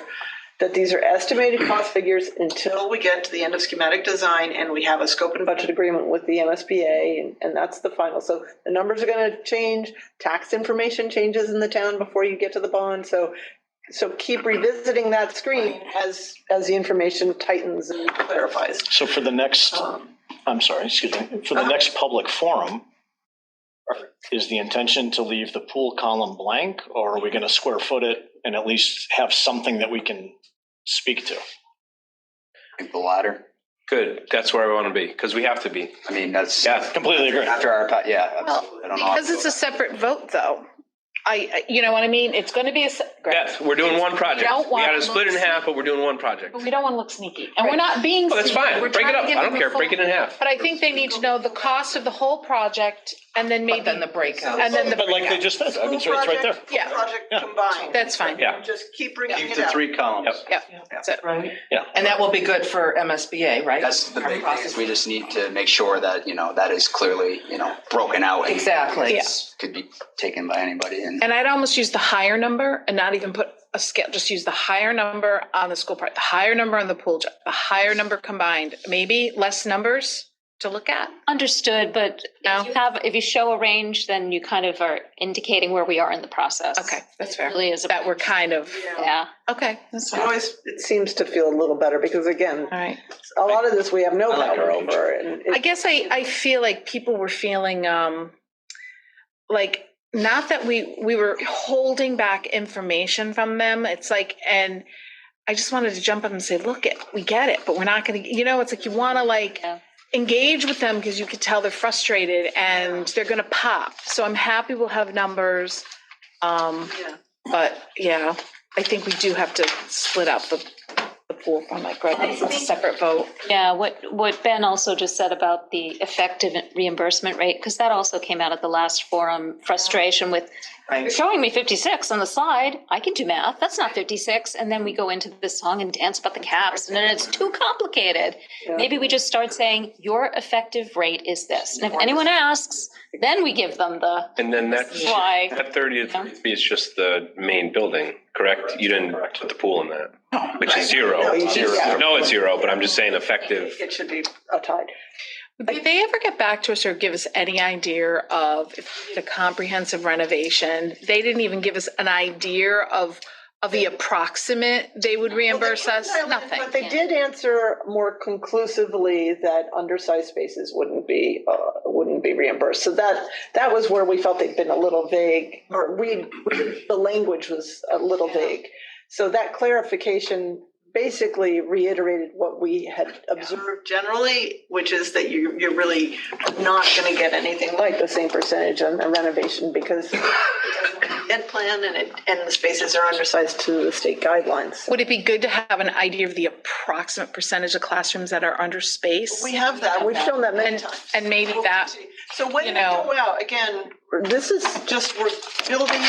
that these are estimated cost figures until we get to the end of schematic design and we have a scope and budget agreement with the MSBA, and that's the final. So the numbers are going to change, tax information changes in the town before you get to the bond, so keep revisiting that screen as the information tightens and clarifies. so for the next, I'm sorry, excuse me, for the next public forum, is the intention to leave the pool column blank, or are we gonna square foot it and at least have something that we can speak to? I think the latter. good, that's where I want to be, because we have to be. I mean, that's. Yeah, completely agree. After our, yeah, Well, absolutely. I don't know. how because to it's go a separate vote though. You know what I mean? It's gonna be a. Yes, we're doing one project. don't We want gotta to split it in look- half, but we're doing one project. But we don't want to look sneaky, and we're not being. Oh, that's sneaky. fine, We're break it trying to up, give I them don't the care, full- break it in half. But I think they need to know the cost of the whole project, and then maybe. Then the breakout. And then the. But like they breakout. just said, I mean, it's right there. Yeah. Project combined. That's fine. Yeah. Just keep bringing Keep it the up. 3 columns. Yep, that's it. Right. Yeah. And that will be good for MSBA, right? That's the Our big thing, process. is we just need to make sure that, that is clearly, broken out. and Exactly. it's- Could be taken by anybody and. And I'd almost use the higher number and not even put a scale, just use the higher number on the school part, the higher number on the pool, the higher number combined, maybe less numbers to look at. Understood, but if you show a range, then you kind of are indicating where we are in the process. Okay, that's fair. It really is. That we're kind of, Yeah. okay, that's fine. It seems to feel a little better, because again, All right. a lot of this we have no I like power our range. over, and I guess I feel like people were feeling, like, not that we were holding back information from them. It's like, and I just wanted to jump up and say, look, we get it, but we're not going to, it's like you want to engage with them because you could tell they're frustrated and they're going to pop. So I'm happy we'll have numbers. But yeah, I think we do have to split up the pool from like, right, it's a separate vote. Yeah, what Ben also just said about the effective reimbursement rate, because that also came out at the last forum, frustration with, you're showing me 56 on the slide, I can do math, that's not 56, and then we go into this song and dance about the caps, and then it's too complicated. Maybe we just start saying, your effective rate is this, and if anyone asks, then we give them the, And then that why. 30 to 33 is just the main building, correct? You didn't put the pool in that, which is zero. No, you Zero. just- No, it's zero, but I'm just saying effective. it should be tied. Did they ever get back to us or give us any idea of if we did a comprehensive renovation? They didn't even give us an idea of the approximate they would reimburse us? Nothing. But they did answer more conclusively that undersized spaces wouldn't be reimbursed. So that was where we felt they'd been a little vague, or the language was a little vague. So that clarification basically reiterated what we had observed generally, which is that you're really not going to get anything like the same percentage on a renovation because it doesn't have a ed plan and the spaces are undersized to the state guidelines. Would it be good to have an idea of the approximate percentage of classrooms that are under space? We have that. We've shown that many times. And maybe that, So when we go out, again, this is just, we're building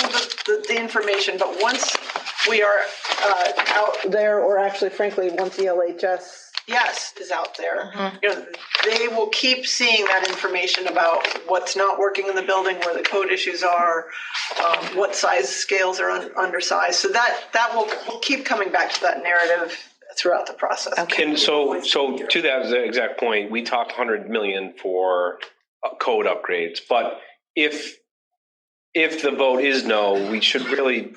the information, but once we are out there, or actually, frankly, once ELHS, is out there, you know, they will keep seeing that information about what's not working in the building, where the code issues are, what size scales are undersized. So that will keep coming back to that narrative throughout the process. And so to that exact point, we talked 100 million for code upgrades, but if the vote is no, we should really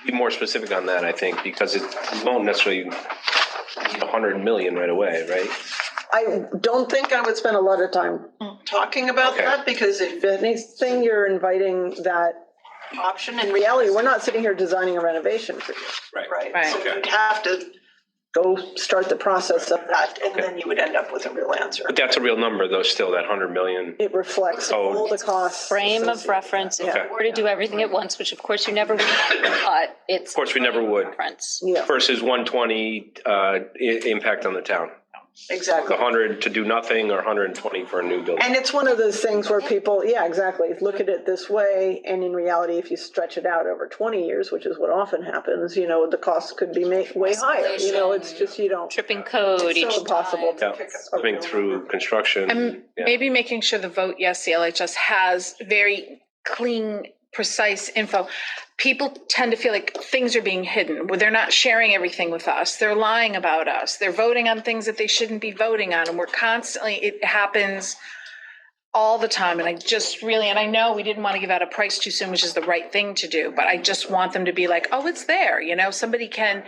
be more specific on that, I think, because it won't necessarily need 100 million right away, right? I don't think I would spend a lot of time talking about that, because if anything, you're inviting that option. In reality, we're not sitting here designing a renovation for you. Right. So you'd have to go start the process of that, and then you would end up with a real answer. But that's a real number, though, still, that 100 million. It reflects all the costs. Frame of reference, if we were to do everything at once, which of course you never would, but it's. Of course, we never would. Reference. Versus 120 impact on the town. Exactly. 100 to do nothing, or 120 for a new building. And it's one of those things where people, look at it this way, and in reality, if you stretch it out over 20 years, which is what often happens, you know, the costs could be way higher. You know, it's just, you don't. Tripping code each It's so impossible to pick up. Living through construction. And maybe making sure the vote yes, the LHS has very clean, precise info. People tend to feel like things are being hidden, where they're not sharing everything with us. They're lying about us. They're voting on things that they shouldn't be voting on. And we're constantly, it happens all the time. And I just really, and I know we didn't want to give out a price too soon, which is the right thing to do, but I just want them to be like, oh, it's there. You know, somebody can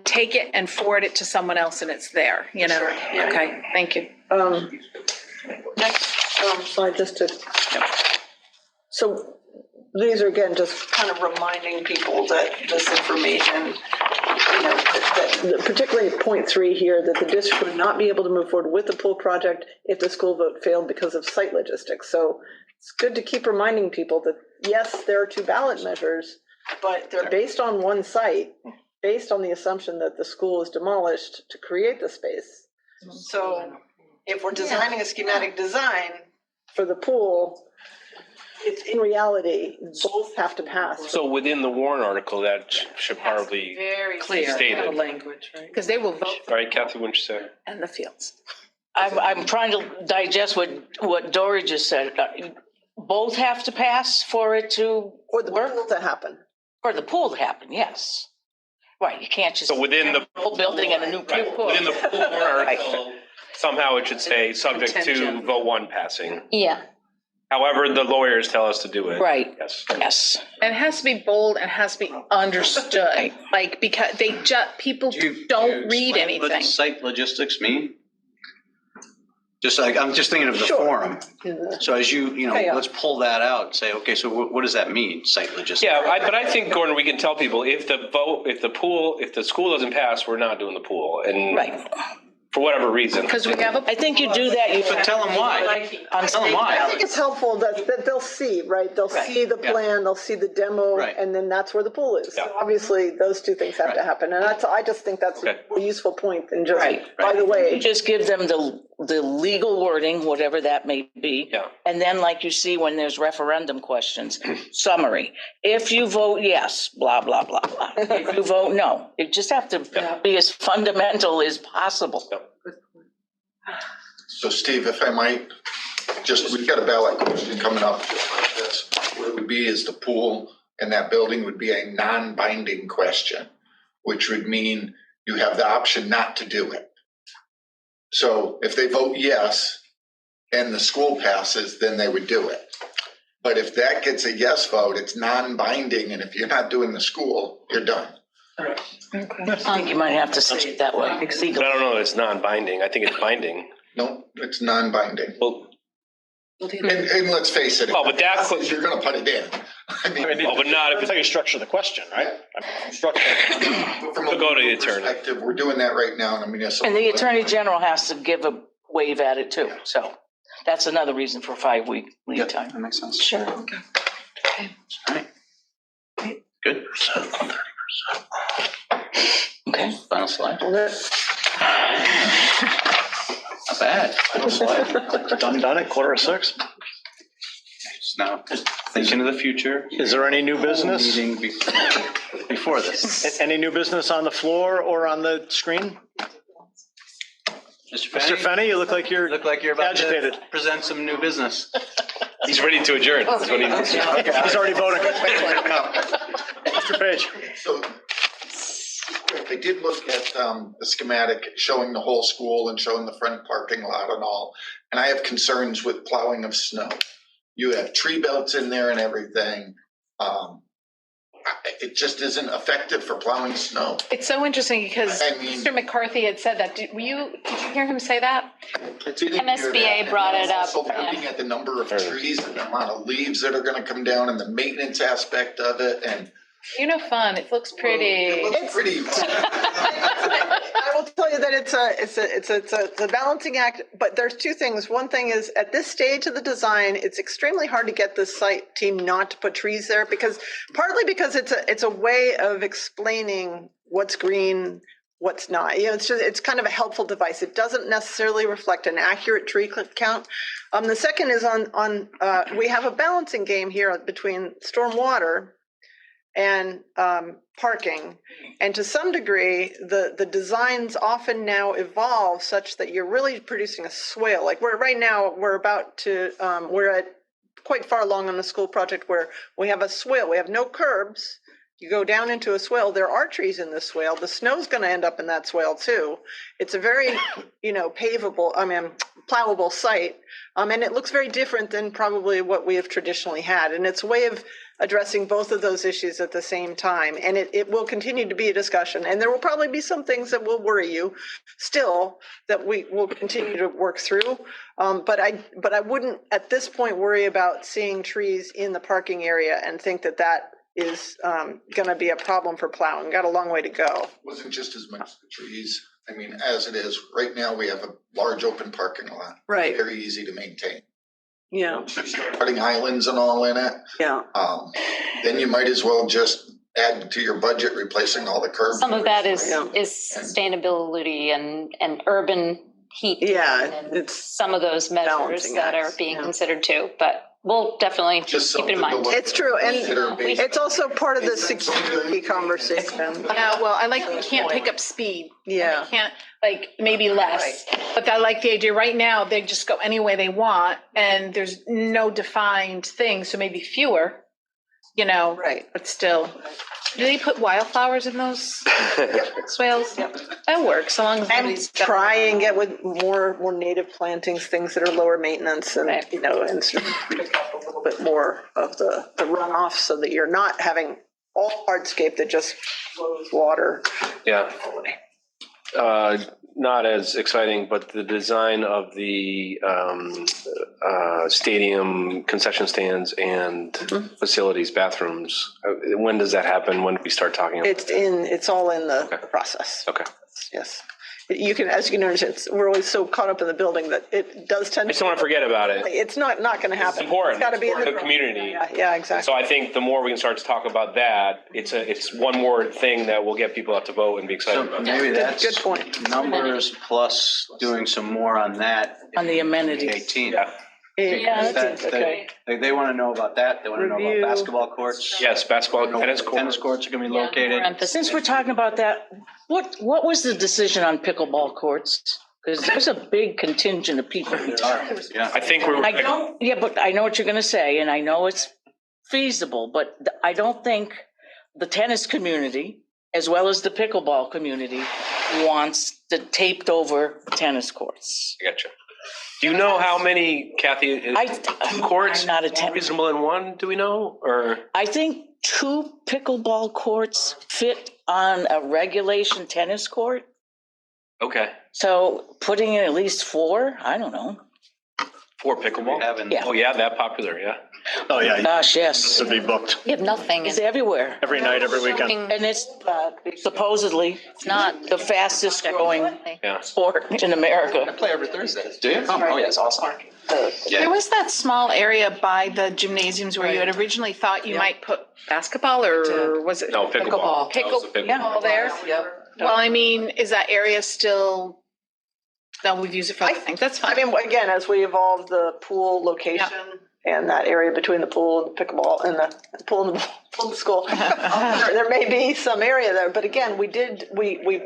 take it and forward it to someone else and it's there, you know? Sure. Okay, thank you. Next slide, so these are, again, just kind of reminding people that this information, you know, that particularly at point 3 here, that the district would not be able to move forward with the pool project if the school vote failed because of site logistics. So it's good to keep reminding people that, yes, there are 2 ballot measures, but they're based on one site, based on the assumption that the school is demolished to create the space. So if we're designing a schematic design for the pool, it's in reality, both have to pass. So within the Warren article, that should probably Very clear stated. language, right? Because they will vote All right, Kathy, what you say? in the fields. I'm trying to digest what Dory just said. Both have to pass for it to Or the pool to happen. For the pool to happen, yes. Right, you can't just. So within the whole building and a new pool. Within the pool Warren article, somehow it should say subject to vote 1 passing. Yeah. However, the lawyers tell us to do it. Right. Yes. And it has to be bold and has to be understood, like, because people don't read What anything. does site logistics mean? Just like, I'm just thinking of the forum. So as you know, let's pull that out and say, okay, so what does that mean, site logistics? Yeah, but I think, Gordon, we can tell people if the school doesn't pass, we're not doing the pool. And right. For whatever reason. Because we have I think you do that. But tell them why. Tell them why. I think it's helpful that they'll see, right? They'll see the plan, they'll see the demo, and then that's where the pool is. So obviously, those 2 things have to happen. And I just think that's a useful point than just, by the way. You just give them the legal wording, whatever that may be. Yeah. And then like you see when there's referendum questions, summary. If you vote yes, blah, blah, blah, blah. If you vote no, you just have to be as fundamental as possible. So Steve, if I might, we've got a ballot question coming up just like this. What it would be is the pool and that building would be a non-binding question, which would mean you have the option not to do it. So if they vote yes and the school passes, then they would do it. But if that gets a yes vote, it's non-binding, and if you're not doing the school, you're done. I think you might have to say it that way. But I don't know, it's non-binding. I think it's binding. No, it's non-binding. Well, And let's face it, Oh, but that could- you're gonna put it in. I mean, oh, but not if That's how you structure the question, right? Structure. from a We'll go to the legal attorney. perspective, we're doing that right now in a municipal. And the Attorney General has to give a wave at it too, so that's another reason for 5-week lead time. That makes sense. Sure. Good. Okay. Final slide. Not Not bad. Done at 5:45. Just now, thinking of the future. Is there any new business? Meeting before this. Any new business on the floor or on the screen? Mr. Fenny, you look like you're about agitated. to present some new business. He's ready to adjourn. That's what he's. He's already voting. Mr. Page. So, I did look at the schematic showing the whole school and showing the front parking lot and all, and I have concerns with plowing of snow. You have tree belts in there and everything. It just isn't effective for plowing snow. It's so interesting because I mean- Mr. McCarthy had said that. Did you hear him say that? MSBA brought it up. Also looking at the number of trees and the amount of leaves that are gonna come down and the maintenance aspect of it and. Fun. It looks pretty. It looks pretty. I will tell you that it's a balancing act, but there's two things. One thing is at this stage of the design, it's extremely hard to get the site team not to put trees there partly because it's a way of explaining what's green, what's not. It's kind of a helpful device. It doesn't necessarily reflect an accurate tree count. The second is on we have a balancing game here between stormwater and parking. And to some degree, the designs often now evolve such that you're really producing a swale. Like right now, we're at quite far along on the school project where we have a swale. We have no curbs. You go down into a swale. There are trees in the swale. The snow's going to end up in that swale too. It's a very, plowable site. And it looks very different than probably what we have traditionally had. And it's a way of addressing both of those issues at the same time. And it will continue to be a discussion. And there will probably be some things that will worry you still that we will continue to work through. But I wouldn't at this point worry about seeing trees in the parking area and think that is going to be a problem for plowing. Got a long way to go. Wasn't just as much the trees. I mean, as it is, right now we have a large open parking lot. Right. Very easy to maintain. Yeah. Once you start putting islands and all in it, Yeah. then you might as well just add to your budget replacing all the curbs. Some of that is sustainability and urban heat. Yeah, and it's some of those measures balancing that are acts, being yeah. considered too, but we'll definitely Just keep it in something to mind. look It's true, and Consider based it's also part of the security conversation. Yeah, well, I like that you can't pick up speed. Yeah. You can't, maybe less. But I like the idea right now, they just go any way they want and there's no defined thing, so maybe fewer, Right. but still. Do they put wildflowers in those swales? That works, so long as And nobody's. try and get with more native plantings, things that are lower maintenance and, and sort of pick up a little bit more of the runoff so that you're not having all hardscape that just flows water. Yeah. Not as exciting, but the design of the stadium concession stands and facilities, bathrooms. When does that happen? When do we start talking about It's all in the process. Okay. Yes. You can, as you can understand, we're always so caught up in the building that it does tend I just don't want to forget about it. It's not going to happen. It's important. It's got to be in for the the community. Yeah, exactly. So I think the more we can start to talk about that, it's one more thing that will get people out to vote and be excited So about. maybe that's Good point. numbers plus doing some more on that. On the amenities. 18. Yeah. Yeah, Because okay. they want to know about that. They want to know Review. about basketball courts. Yes, basketball, tennis court. Tennis courts are going to be Yeah, located. more emphasis. Since we're talking about that, what was the decision on pickleball courts? Because there's a big contingent of people. Yeah. I think But I know what you're going to say, and I know it's feasible, but I don't think the tennis community, as well as the pickleball community, wants the taped over tennis courts. I gotcha. Do you know how many, Kathy, two courts I'm not a more reasonable than one, do we know, or? I think 2 pickleball courts fit on a regulation tennis court. Okay. So putting in at least 4, I don't know. 4 pickleball? Yeah. Oh, yeah, that popular, yeah. Oh, yeah. Gosh, yes. To be booked We have nothing. It's everywhere. every night, every weekend. And it's supposedly It's not. the fastest growing Yeah. sport in America. I play every Thursday. Do you? Oh, yeah, it's awesome. There was that small area by the gymnasiums where you had originally thought you might put basketball, or was it? No, pickleball. That was the Pickleball there? Well, I mean, is that area still, no, we've used it for other things, that's I fine. mean, again, as we evolve the pool location and that area between the pool and the pickleball and the pool and the school, there may be some area there, but again, we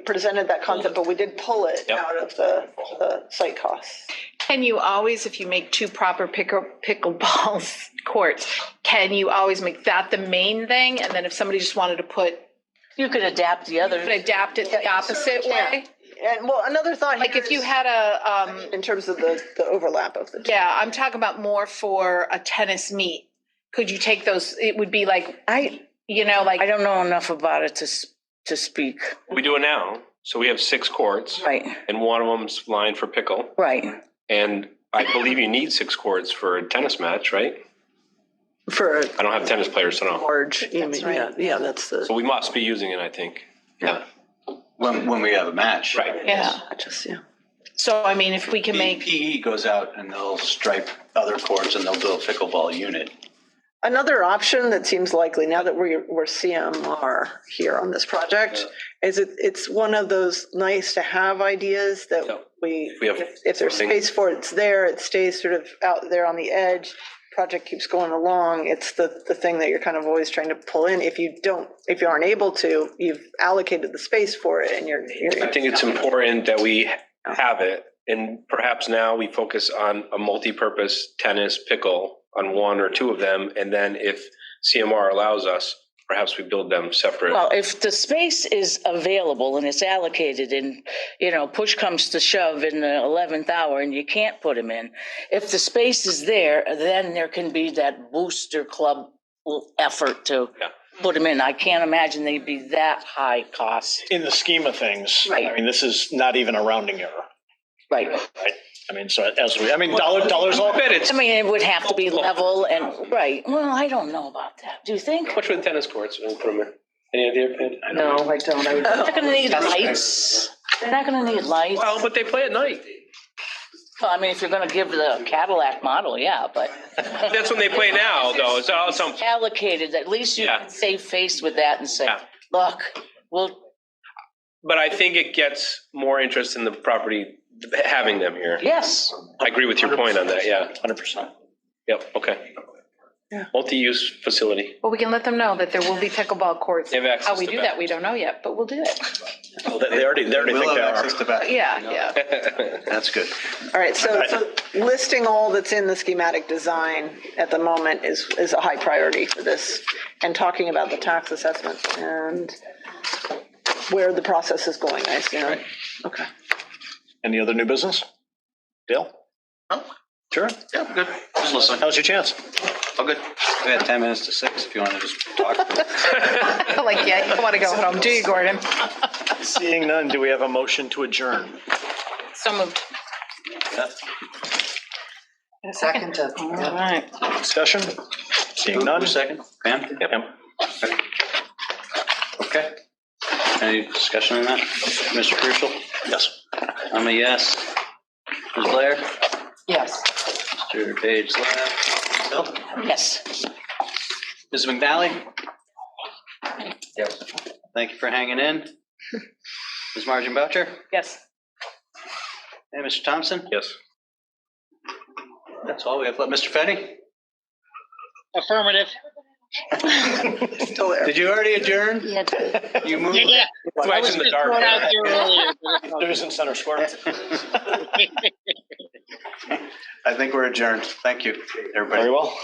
presented that concept, but we did pull it out of the site costs. Can you always, if you make 2 proper pickleball courts, can you always make that the main thing? And then if somebody just wanted to put, You could adapt the other. could adapt it the opposite way? And well, another thought Like here if you is had a, in terms of the overlap of the two. yeah, I'm talking about more for a tennis meet. Could you take those, it would be like, you know, like. I don't know enough about it to speak. We do it now. So we have 6 courts. Right. And one of them's lined for pickle. Right. And I believe you need 6 courts for a tennis match, right? For a I don't have tennis players to know. large, you mean, yeah, that's the. So we must be using it, I think. Yeah. When we have a match. Right. Yeah. Just, yeah. So, I mean, if we can make, PE goes out and they'll stripe other courts and they'll build a pickleball unit. Another option that seems likely now that we're CMR here on this project is it's one of those nice to have ideas that We have if there's space for it, it's there, it stays sort of out there on the edge. Project keeps going along. It's the thing that you're kind of always trying to pull in. If you aren't able to, you've allocated the space for it and you're I think it's important that we have it, and perhaps now we focus on a multi-purpose tennis pickle on 1 or 2 of them, and then if CMR allows us, perhaps we build them separate. Well, if the space is available and it's allocated and, push comes to shove in the 11th hour and you can't put them in, if the space is there, then there can be that booster club effort to put them in. I can't imagine they'd be that high cost. In the scheme of things, Right. I mean, this is not even a rounding error, Right. right? I mean, so dollars all. I mean, it would have to be level and, right. Well, I don't know about that. Do you think? How much for the tennis courts? We'll put them in. Any idea, Pam? No, I don't. They're not going to need lights. They're not going to need lights. Well, but they play at night. Well, I mean, if you're going to give the Cadillac model, yeah, but. That's when they play now, though. It's all some. Allocated, at least you can save face with that and say, look, But I think it gets more interest in the property having them here. Yes. I agree with your point on that, yeah. 100%. Yep, okay. Yeah. Multi-use facility. well, we can let them know that there will be pickleball courts. They have access How we to do that, we don't know yet, but we'll do it. Well, they already We'll think have they access are. to that. Yeah. That's good. All right, so listing all that's in the schematic design at the moment is a high priority for this, and talking about the tax assessment and where the process is going, I assume. Right. Okay. Any other new business? Dale? No. Sure. Yeah, good. Just listening. How's your chance? Oh, good. We had 10 minutes to 6 if you want to just talk. Like, yeah, you want to go home, do you, Gordon? Seeing none, do we have a motion to adjourn? So moved. Second to. All right. Discussion? Seeing none? Second. Pam? Yep. Okay. Any discussion on that? Mr. Crucial? Yes. I'm a yes. Ms. Blair? Yes. Mr. Page left. Bill? Yes. Ms. McNally? Yes. Thank you for hanging in. Ms. Margin Boucher? Yes. And Mr. Thompson? Yes. That's all we have left. Mr. Fenny? Affirmative. Still there. Did you already adjourn? Yeah. You moved? Yeah. Why I it's was in the just dark? thrown out there earlier. but- There's in center square. I think we're adjourned. Thank you, everybody. Very well.